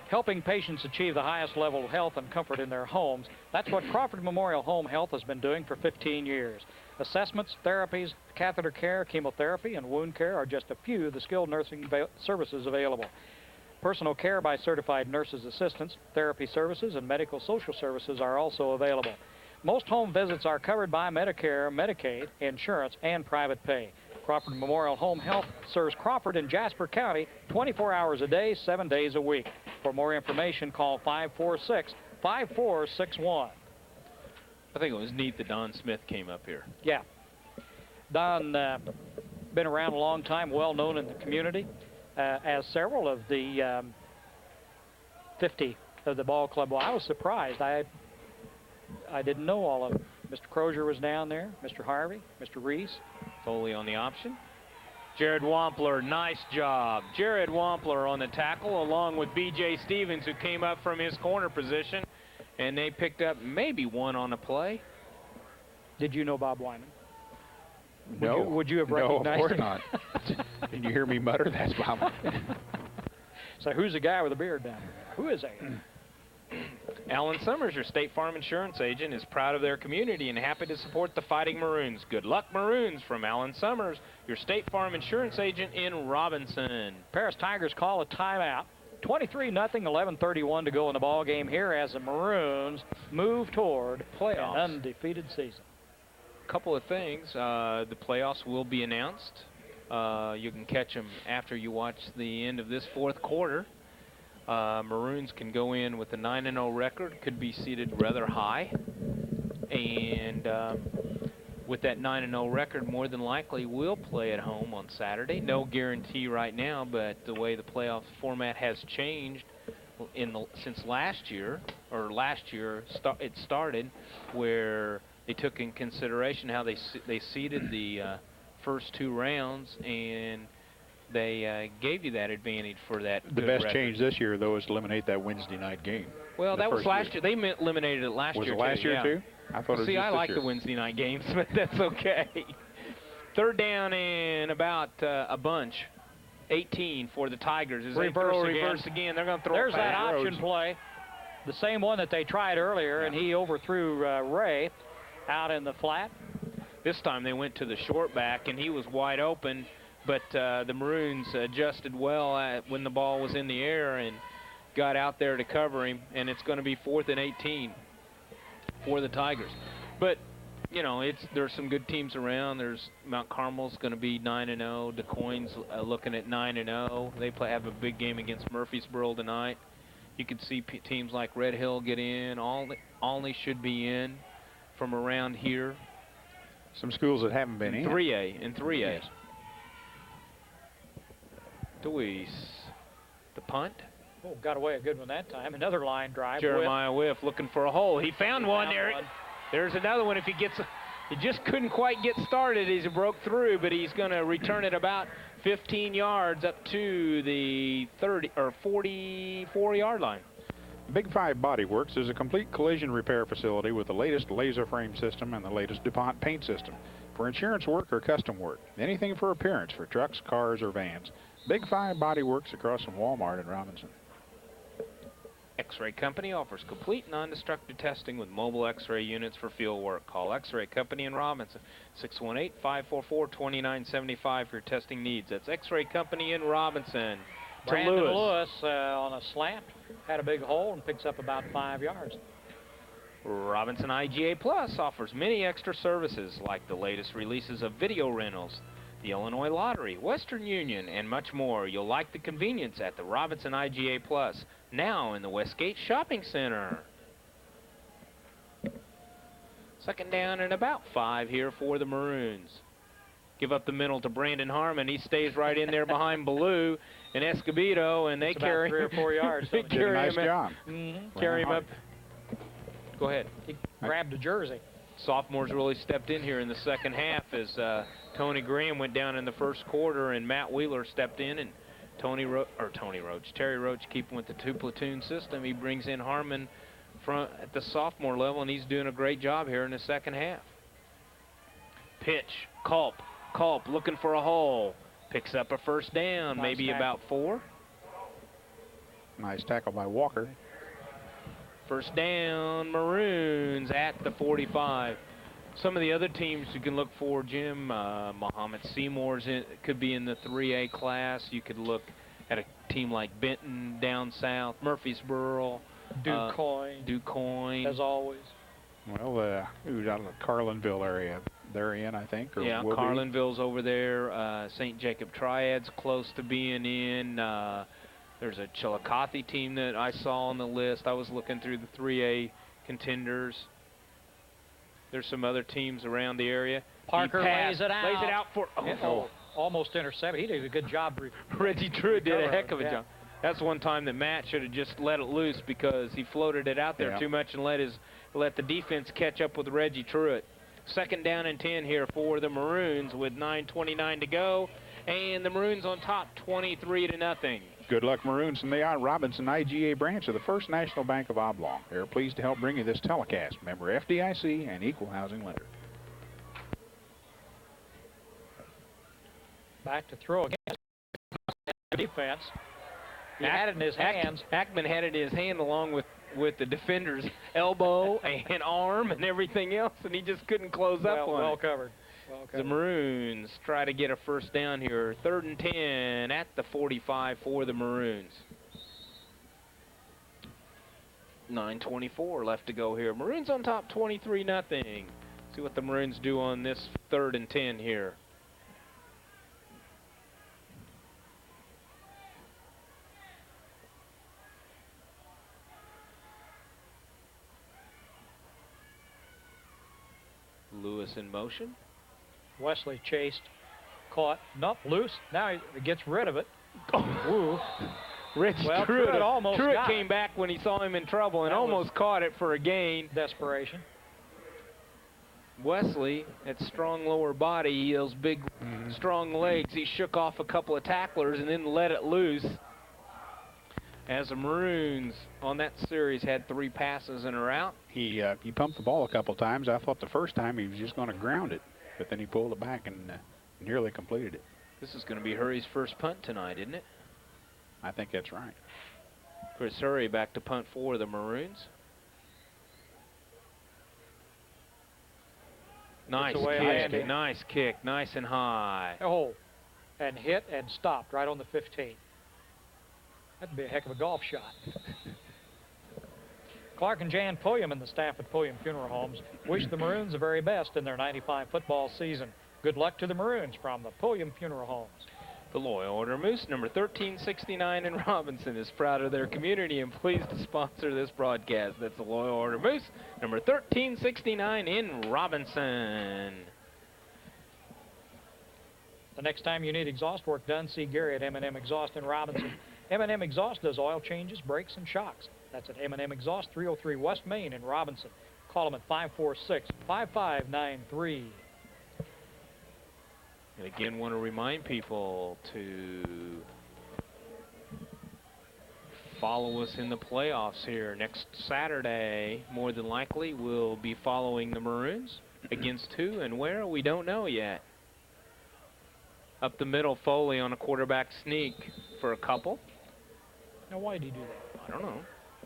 Helping patients achieve the highest level of health and comfort in their homes. That's what Crawford Memorial Home Health has been doing for 15 years. Assessments, therapies, catheter care, chemotherapy, and wound care are just a few of the skilled nursing services available. Personal care by certified nurses' assistants, therapy services, and medical social services are also available. Most home visits are covered by Medicare, Medicaid, insurance, and private pay. Crawford Memorial Home Health serves Crawford and Jasper County 24 hours a day, 7 days a week. For more information, call 546-5461. I think it was neat that Don Smith came up here. Yeah. Don, been around a long time, well known in the community, as several of the 50 of the ball club. Well, I was surprised. I didn't know all of them. Mr. Crozier was down there, Mr. Harvey, Mr. Reese. Foley on the option. Jared Wampler, nice job. Jared Wampler on the tackle along with B.J. Stevens, who came up from his corner position, and they picked up maybe one on a play. Did you know Bob Wyman? No. Would you have No, recognized of course him? not. Did you hear me mutter? That's Bob. So who's the guy with the beard down there? Who is that? Alan Summers, your State Farm Insurance agent, is proud of their community and happy to support the Fighting Maroons. Good luck, Maroons, from Alan Summers, your State Farm Insurance agent in Robinson. Paris Tigers call a timeout. 23-0, 11:31 to go in the ball game here as the Maroons move toward Playoffs. an undefeated season. Couple of things. The playoffs will be announced. You can catch them after you watch the end of this fourth quarter. Maroons can go in with a 9-0 record, could be seated rather high, and with that 9-0 record, more than likely will play at home on Saturday. No guarantee right now, but the way the playoff format has changed, since last year, it started where they took in consideration how they seeded the first 2 rounds, and they gave you that advantage for that. The good best record. change this year, though, is to eliminate that Wednesday night game. Well, The that was first last year. They eliminated it last Was year it last too. year yeah. too? I thought it was See, just I this like year. the Wednesday night games, but that's okay. 3rd down and about a bunch. 18 for the Tigers. As they throw reverse again, they're going to throw There's it that back. option play. The same one that they tried earlier, and he overthrew Ray out in the flat. This time they went to the short back, and he was wide open, but the Maroons adjusted well when the ball was in the air and got out there to cover him, and it's going to be 4th and 18 for the Tigers. But, you know, there's some good teams around. There's Mount Carmel's going to be 9-0. DeCoyne's looking at 9-0. They have a big game against Murfreesboro tonight. You could see teams like Red Hill get in. Olney should be in from around here. Some schools that haven't been in. 3A. Yes. Deweese, the punt. Oh, got away a good one that time. Another line drive. Jeremiah Whiff looking for a hole. He found one there. One. There's another one. If he just couldn't quite get started. He broke through, but he's going to return it about 15 yards up to the 30 or 44-yard line. Big 5 Body Works is a complete collision repair facility with the latest laser frame system and the latest DuPont paint system. For insurance work or custom work, anything for appearance for trucks, cars, or vans, Big 5 Body Works across from Walmart in Robinson. X-Ray Company offers complete non-destructive testing with mobile X-ray units for field work. Call X-Ray Company in Robinson, 618-544-2975 for your testing needs. That's X-Ray Company in Robinson. Brandon Lewis on a slant had a big hole and picks up about 5 yards. Robinson IGA Plus offers many extra services like the latest releases of video rentals, the Illinois Lottery, Western Union, and much more. You'll like the convenience at the Robinson IGA Plus, now in the Westgate Shopping Center. 2nd down and about 5 here for the Maroons. Give up the middle to Brandon Harmon. He stays right in there behind Ballou and Escobedo, and they carry 3 or 4 yards. they don't they? Did a carry nice him job. carry him up. Go ahead. He grabbed the jersey. Sophomores really stepped in here in the second half as Tony Graham went down in the first quarter, and Matt Wheeler stepped in, and Terry Roach keeping with the 2-platoon system. He brings in Harmon at the sophomore level, and he's doing a great job here in the second half. Pitch, Culp looking for a hole, picks up a 1st down, Nice maybe tackle. about 4. Nice tackle by Walker. 1st down, Maroons at the 45. Some of the other teams you can look for, Jim, Muhammad Seymour's could be in the 3A class. You could look at a team like Benton down south, Murfreesboro, Ducoyne. As always. Well, who's out of the Carlinville area? They're in, I think. Or Yeah, will be. Carlinville's over there. St. Jacob Triad's close to being in. There's a Chillicothe team that I saw on the list. I was looking through the 3A contenders. There's some other teams around the area. Parker lays it Lays it out for. Almost intercepted. He did a good job. Reggie Truitt did a heck of a Yeah. job. That's one time that Matt should have just let it loose because he floated it out there Yeah. too much and let the defense catch up with Reggie Truitt. 2nd down and 10 here for the Maroons with 9:29 to go, and the Maroons on top, 23-0. Good luck, Maroons, and they are Robinson IGA branch of the First National Bank of Oblong. They're pleased to help bring you this telecast. Member FDIC and equal housing lender. Back to throw again. Defense. He had it in his hands. Ackman had it in his hand along with the defender's elbow and arm and everything else, and he just couldn't close up on Well it. covered. The Maroons try to get a 1st down here. 3rd and 10 at the 45 for the Maroons. 9:24 left to go here. Maroons on top, 23-0. See what the Maroons do on this 3rd and 10 here. Lewis in motion. Wesley chased, caught, nope, loose. Now he gets rid of it. Woo. Rich Well, Truitt almost got came it. back when he saw him in trouble and That was- almost caught it for a gain. Desperation. Wesley, that strong lower body, those big, strong legs, he shook off a couple of tacklers and then let it loose. As the Maroons on that series had 3 passes in a route. He pumped the ball a couple times. I thought the first time he was just going to ground it, but then he pulled it back and nearly completed it. This is going to be Hurry's first punt tonight, isn't it? I think that's right. Chris Hurry back to punt for the Maroons. Nice away kick, Andy. nice kick, nice and high. Oh, and hit and stopped right on the 15. That'd be a heck of a golf shot. Clark and Jan Pulliam and the staff at Pulliam Funeral Homes wish the Maroons the very best in their 95 football season. Good luck to the Maroons from the Pulliam Funeral Homes. The Loyal Order Moose, number 1369 in Robinson, is proud of their community and pleased to sponsor this broadcast. That's the Loyal Order Moose, number 1369 in Robinson. The next time you need exhaust work done, see Gary at M&M Exhaust in Robinson. M&M Exhaust does oil changes, brakes, and shocks. That's at M&M Exhaust, 303 West Main in Robinson. Call them at 546-5593. And again, want to remind people to follow us in the playoffs here. Next Saturday, more than likely, we'll be following the Maroons. Against who and where, we don't know yet. Up the middle, Foley on a quarterback sneak for a couple. Now, why did he do that? I don't know.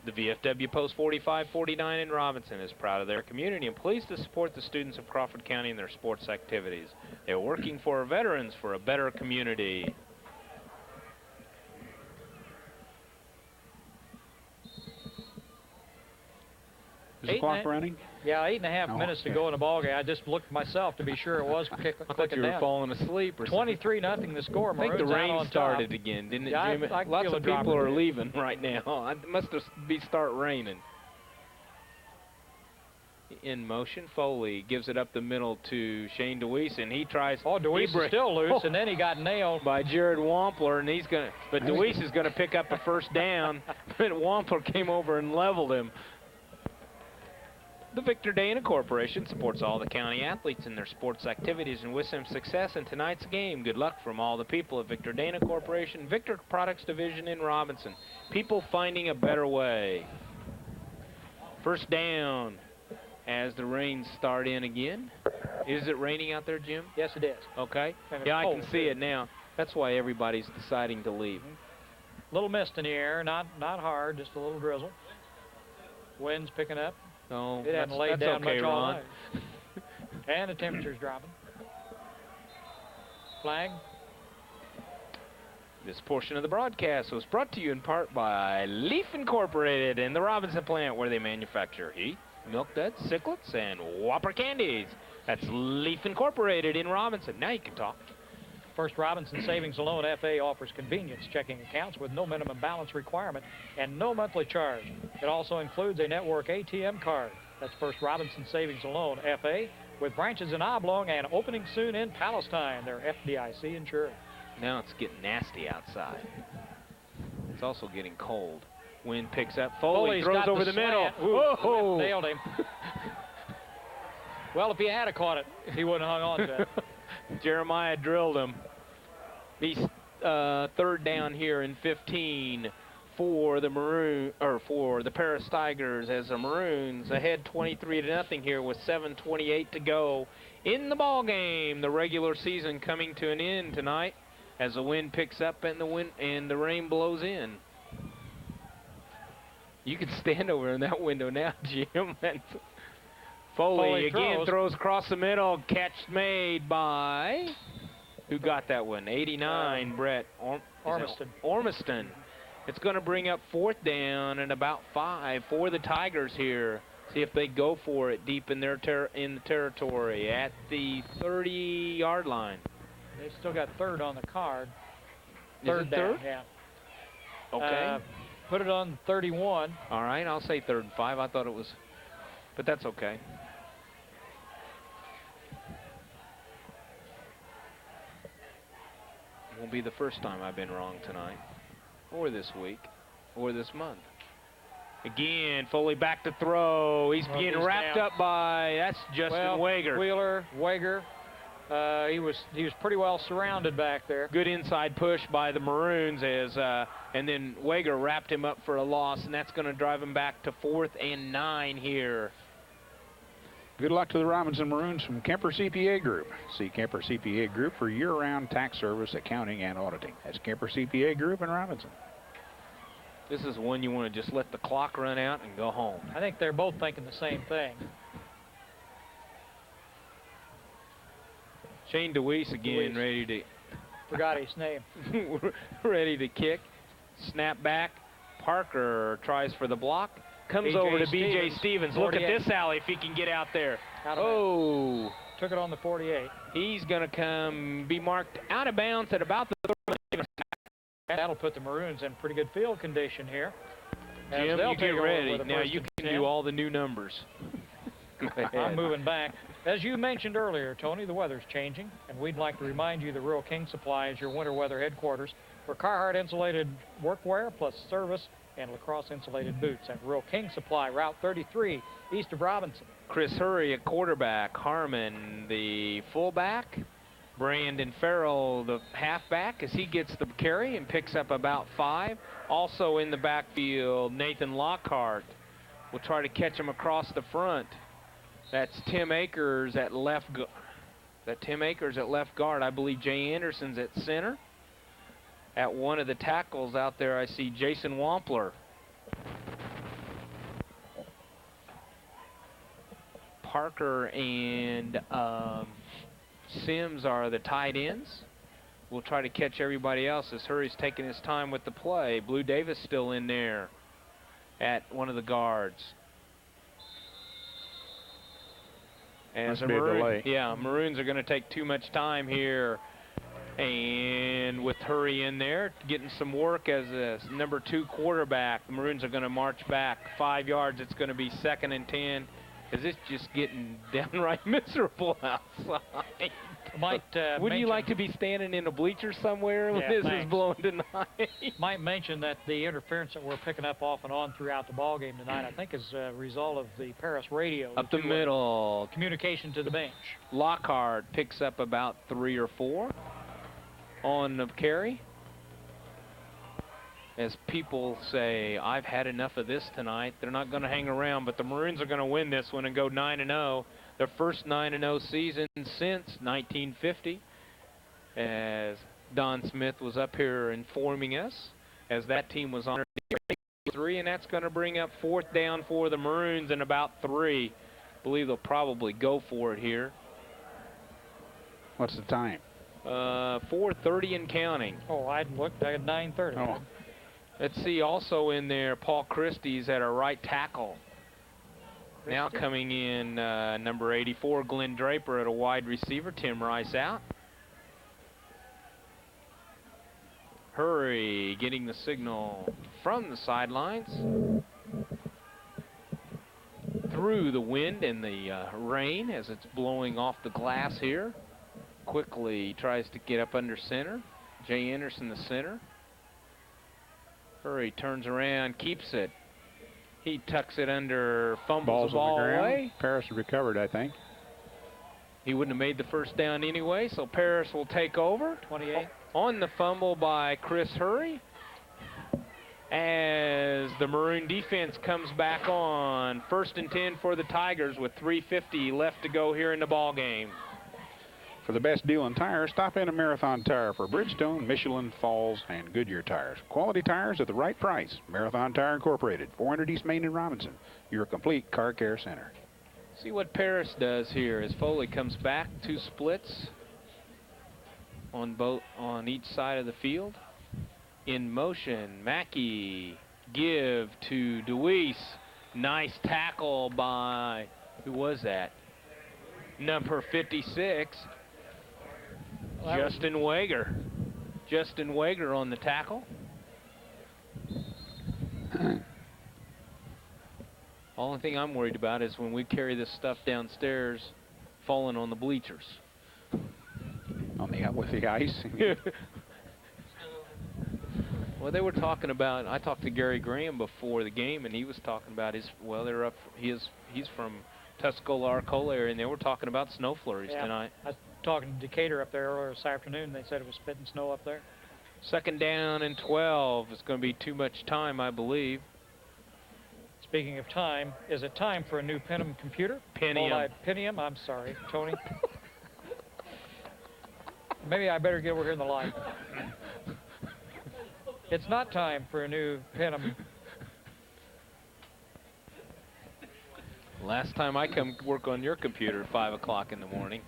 The VFW Post 4549 in Robinson is proud of their community and pleased to support the students of Crawford County in their sports activities. They're working for veterans for a better community. Is the clock running? Yeah, 8.5 Oh, minutes to okay. go in the ballgame. I just looked myself to be sure it was I thought clicking you were down. falling asleep or something. 23-0 the score. I think the Maroons out rain on started top. again, didn't it, Yeah, Jim? I can Lots feel of it dropping people are again. leaving right now. It must have start raining. In motion, Foley gives it up the middle to Shane DeWeese, and he tries. Oh, DeWeese is still loose, and then he got nailed. By Jared Wampler, and he's gonna. But DeWeese is gonna pick up a first down. But Wampler came over and leveled him. The Victor Dana Corporation supports all the county athletes in their sports activities and wishes them success in tonight's game. Good luck from all the people at Victor Dana Corporation, Victor Products Division in Robinson. People finding a better way. First down as the rains start in again. Is it raining out there, Jim? Yes, it is. Okay. And it's Yeah, I can cold, see too. it now. That's why everybody's deciding to leave. Little mist in the air, not hard, just a little drizzle. Wind's picking up. No, It hadn't laid that's down okay, much all Ron. night. And the temperature's dropping. Flag. This portion of the broadcast was brought to you in part by Leaf Incorporated in the Robinson plant, where they manufacture heat, milk duds, Sicklets, and Whopper candies. That's Leaf Incorporated in Robinson. Now you can talk. First Robinson Savings and Loan FA offers convenience checking accounts with no minimum balance requirement and no monthly charge. It also includes a network ATM card. That's First Robinson Savings and Loan FA with branches in Oblong and opening soon in Palestine. They're FDIC insured. Now it's getting nasty outside. It's also getting cold. Wind picks up. Foley Foley's throws got over the middle. slant. Ooh, Whoa! nailed him. Well, if he had caught it, he wouldn't have hung on to it. Jeremiah drilled him. He's third down here in 15 for the Paris Tigers, as the Maroons ahead 23-0 here with 7:28 to go in the ball game. The regular season coming to an end tonight as the wind picks up and the rain blows in. You can stand over in that window now, Jim. Foley again throws across the middle. Catch made by, who got that one? 89, Brett Ormiston. It's going to bring up fourth down and about 5 for the Tigers here. See if they go for it deep in the territory at the 30-yard line. They still got third on the card. Is Third it down, third? yeah. Okay. Put it on 31. All right, I'll say 3rd and 5. I thought it was, but that's okay. Won't be the first time I've been wrong tonight. or this week, or this month. Again, Foley back to throw. He's being wrapped up by, that's Justin Wager. Wheeler, Wager. He was pretty well surrounded back there. Good inside push by the Maroons and then Wager wrapped him up for a loss, and that's going to drive him back to 4th and 9 here. Good luck to the Robinson Maroons from Kemper CPA Group. See Kemper CPA Group for year-round tax service, accounting, and auditing. That's Kemper CPA Group in Robinson. This is one you want to just let the clock run out and go home. I think they're both thinking the same thing. Shane DeWeese again, ready to... Forgot his name. Ready to kick. Snap back. Parker tries for the block. Comes over to B.J. Stevens. Look at this alley if he can get out there. Oh. Took it on the 48. He's going to be marked out of bounds at about the 30. That'll put the Maroons in pretty good field condition here. Jim, you get ready. Now you can do all the new numbers. I'm moving back. As you mentioned earlier, Tony, the weather's changing, and we'd like to remind you that Rural King Supply is your winter weather headquarters for Carhartt insulated workwear plus service and lacrosse insulated boots at Rural King Supply, Route 33, east of Robinson. Chris Hurry at quarterback, Harmon the fullback, Brandon Farrell the halfback as he gets the carry and picks up about 5. Also in the backfield, Nathan Lockhart will try to catch him across the front. That's Tim Akers at left guard. I believe Jay Anderson's at center. At one of the tackles out there, I see Jason Wampler. Parker and Sims are the tight ends. We'll try to catch everybody else as Hurry's taking his time with the play. Blue Davis still in there at one of the guards. As Maroons are going to take too much time here. And with Hurry in there, getting some work as a number 2 quarterback, the Maroons are going to march back 5 yards. It's going to be 2nd and 10. Is this just getting downright miserable outside? Wouldn't you like to be standing in a bleacher somewhere when this is blowing tonight? Might mention that the interference that we're picking up off and on throughout the ball game tonight, I think, is a result of the Paris radio. Up the middle. Communication to the bench. Lockhart picks up about 3 or 4 on the carry. As people say, I've had enough of this tonight. They're not going to hang around, but the Maroons are going to win this one and go 9-0. Their first 9-0 season since 1950. As Don Smith was up here informing us, as that team was on 3, and that's going to bring up 4th down for the Maroons in about 3. I believe they'll probably go for it here. What's the time? 4:30 and counting. Oh, I looked at 9:30. Oh. Let's see, also in there, Paul Christie's at our right tackle. Now coming in, number 84, Glenn Draper at a wide receiver. Tim Rice out. Hurry getting the signal from the sidelines. Through the wind and the rain as it's blowing off the glass here. Quickly tries to get up under center. Jay Anderson, the center. Hurry turns around, keeps it. He tucks it under, fumbles the ball away. Paris recovered, I think. He wouldn't have made the first down anyway, so Paris will take over. 28. On the fumble by Chris Hurry. As the Maroon defense comes back on. 1st and 10 for the Tigers with 3:50 left to go here in the ball game. For the best deal in tires, stop in a Marathon Tire for Bridgestone, Michelin, Falls, and Goodyear tires. Quality tires at the right price. Marathon Tire Incorporated, 400 East Main in Robinson, your complete car care center. See what Paris does here as Foley comes back. 2 splits on each side of the field. In motion, Mackey give to DeWeese. Nice tackle by, who was that? Number 56. Justin Wager. Justin Wager on the tackle. Only thing I'm worried about is when we carry this stuff downstairs, falling on the bleachers. With the ice. Well, they were talking about. I talked to Gary Graham before the game, and he was talking about his. Well, they're up. He's from Tuscola, Arcola area, and they were talking about snow flurries tonight. I was talking to Decatur up there earlier this afternoon. They said it was spitting snow up there. 2nd down and 12. It's going to be too much time, I believe. Speaking of time, is it time for a new Pentium computer? Pentium. Pentium, I'm sorry, Tony. Maybe I better get over here in the light. It's not time for a new Pentium. Last time I come work on your computer at 5 o'clock in the morning.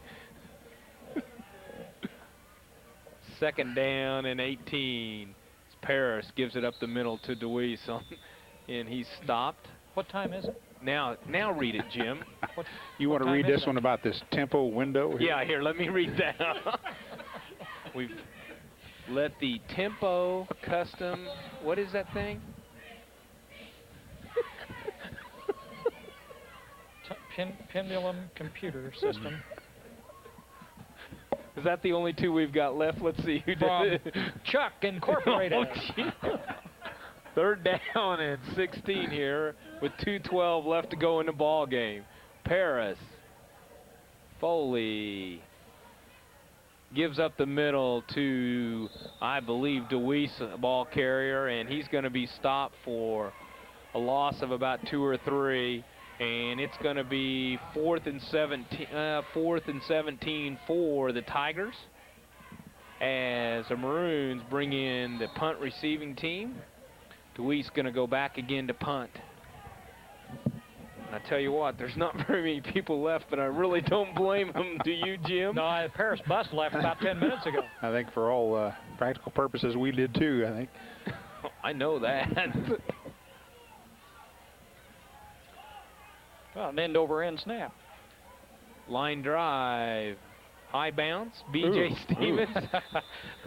2nd down and 18. Paris gives it up the middle to Deweese, and he's stopped. What time is it? Now read it, Jim. You want to read this one about this tempo window? Here? Yeah, here, let me read that. We've let the Tempo Custom, what is that thing? Pendulum computer system. Is that the only two we've got left? Let's see who From did it. Chuck Incorporated. Oh, gee. 3rd down and 16 here with 2:12 left to go in the ball game. Paris, Foley gives up the middle to, I believe, Deweese, a ball carrier, and he's going to be stopped for a loss of about 2 or 3, and it's going to be 4th and 17 for the Tigers as the Maroons bring in the punt receiving team. Deweese going to go back again to punt. And I tell you what, there's not very many people left, but I really don't blame them. Do you, Jim? No, Paris bus left about 10 minutes ago. I think for all practical purposes, we did too, I think. I know that. Well, an end over end snap. Line drive. High bounce. B.J. Stevens.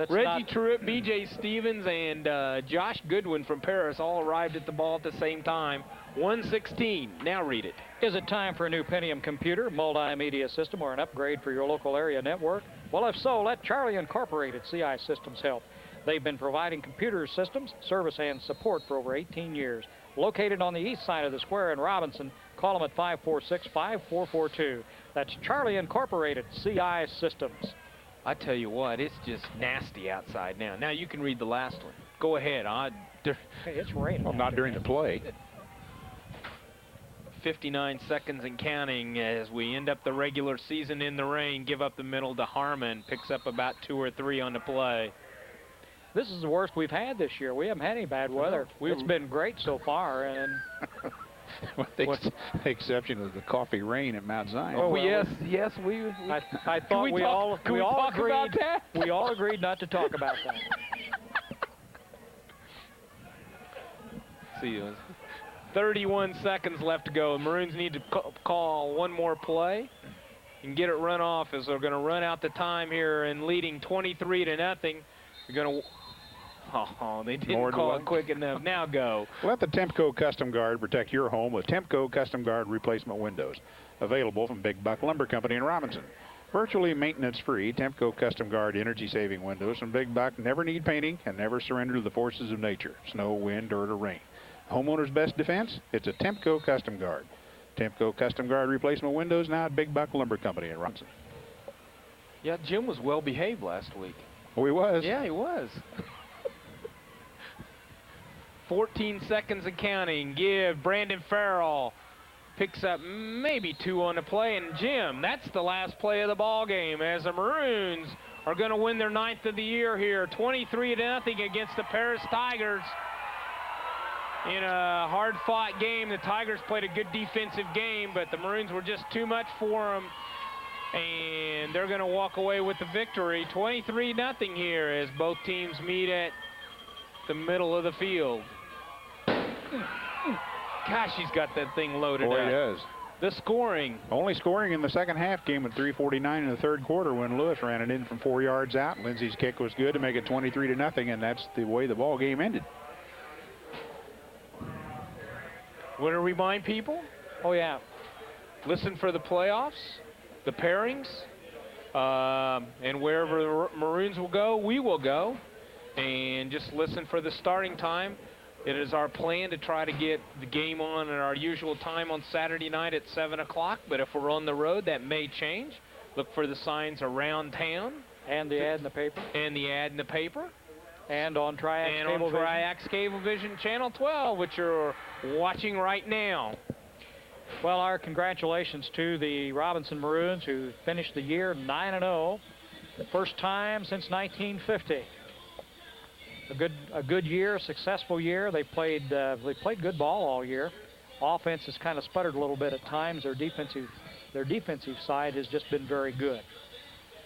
Reggie Truitt, B.J. Stevens, and Josh Goodwin from Paris all arrived at the ball at the same time. 1:16. Now read it. Is it time for a new Pentium computer, multimedia system, or an upgrade for your local area network? Well, if so, let Charlie Incorporated CI Systems help. They've been providing computer systems, service, and support for over 18 years. Located on the east side of the square in Robinson, call them at 546-5442. That's Charlie Incorporated CI Systems. I tell you what, it's just nasty outside now. Now you can read the last one. Go ahead. Hey, it's raining. Well, not during the play. 59 seconds and counting as we end up the regular season in the rain. Give up the middle to Harmon. Picks up about 2 or 3 on the play. This is the worst we've had this year. We haven't had any bad weather. It's been great so far, and With the exception of the coffee rain at Mount Zion. Oh, well, yes. I thought we all talk about agreed. that? We all agreed not to talk about that. See, 31 seconds left to go. Maroons need to call one more play and get it run off as they're going to run out the time here and leading 23-0. They're going to. Oh, they didn't call it quick enough. Now go. Let the Tempco Custom Guard protect your home with Tempco Custom Guard replacement windows. Available from Big Buck Lumber Company in Robinson. Virtually maintenance-free Tempco Custom Guard energy-saving windows from Big Buck never need painting and never surrender to the forces of nature, snow, wind, dirt, or rain. Homeowner's best defense? It's a Tempco Custom Guard. Tempco Custom Guard replacement windows now at Big Buck Lumber Company in Robinson. Yeah, Jim was well behaved last week. Oh, he was? Yeah, he was. 14 seconds and counting. Give Brandon Farrell. Picks up maybe 2 on the play. And Jim, that's the last play of the ball game as the Maroons are going to win their 9th of the year here. 23-0 against the Paris Tigers. In a hard-fought game, the Tigers played a good defensive game, but the Maroons were just too much for them. And they're going to walk away with the victory. 23-0 here as both teams meet at the middle of the field. Gosh, he's got that thing loaded Boy, up. he does. The scoring. Only scoring in the second half came at 3:49 in the third quarter when Lewis ran it in from 4 yards out. Lindsey's kick was good to make it 23-0, and that's the way the ball game ended. Want to remind people? Oh, yeah. Listen for the playoffs, the pairings, and wherever the Maroons will go, we will go. and just listen for the starting time. It is our plan to try to get the game on at our usual time on Saturday night at 7 o'clock, but if we're on the road, that may change. Look for the signs around town. And the ad in the paper. And the ad in the paper. And on Triax and Cablevision. on Triax Cablevision Channel 12, which you're watching right now. Well, our congratulations to the Robinson Maroons, who finished the year 9-0, first time since 1950. A good year, a successful year. They played good ball all year. Offense has kind of sputtered a little bit at times. Their defensive side has just been very good.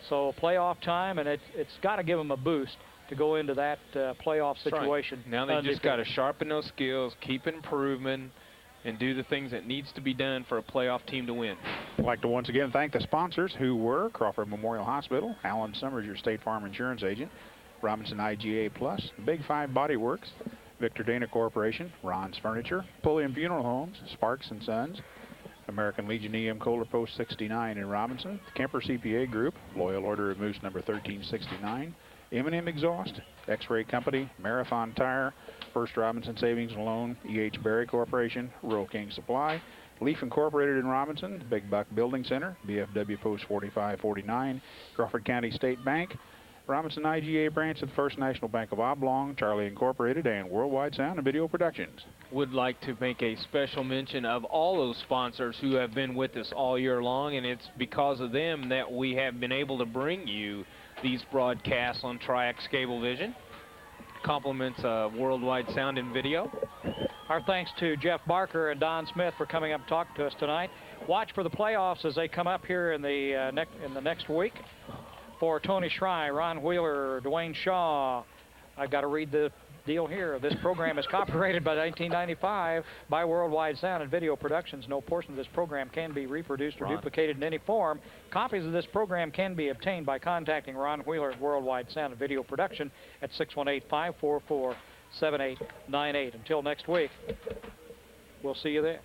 So playoff time, and it's got to give them a boost to go into that playoff situation. Right. Now they just got to sharpen those skills, keep improving, and do the things that needs to be done for a playoff team to win. I'd like to once again thank the sponsors, who were Crawford Memorial Hospital, Alan Summers, your State Farm Insurance agent, Robinson IGA Plus, Big 5 Body Works, Victor Dana Corporation, Ron's Furniture, Pulliam Funeral Homes, Sparks & Sons, American Legion EM Kohler Post 69 in Robinson, Kemper CPA Group, Loyal Order of Moose number 1369, M&M Exhaust, X-Ray Company, Marathon Tire, First Robinson Savings and Loan, E.H. Berry Corporation, Rural King Supply, Leaf Incorporated in Robinson, Big Buck Building Center, BFW Post 4549, Crawford County State Bank, Robinson IGA branch of the First National Bank of Oblong, Charlie Incorporated, and Worldwide Sound and Video Productions. Would like to make a special mention of all those sponsors who have been with us all year long, and it's because of them that we have been able to bring you these broadcasts on Triax Cablevision. Compliments of Worldwide Sound and Video. Our thanks to Jeff Barker and Don Smith for coming up and talking to us tonight. Watch for the playoffs as they come up here in the next week. For Tony Schrei, Ron Wheeler, Dwayne Shaw, I've got to read the deal here. This program is copyrighted by 1995 by Worldwide Sound and Video Productions. No portion of this program can be reproduced or duplicated in any form. Copies of this program can be obtained by contacting Ron Wheeler at Worldwide Sound and Video Production at 618-544-7898. Until next week, we'll see you there.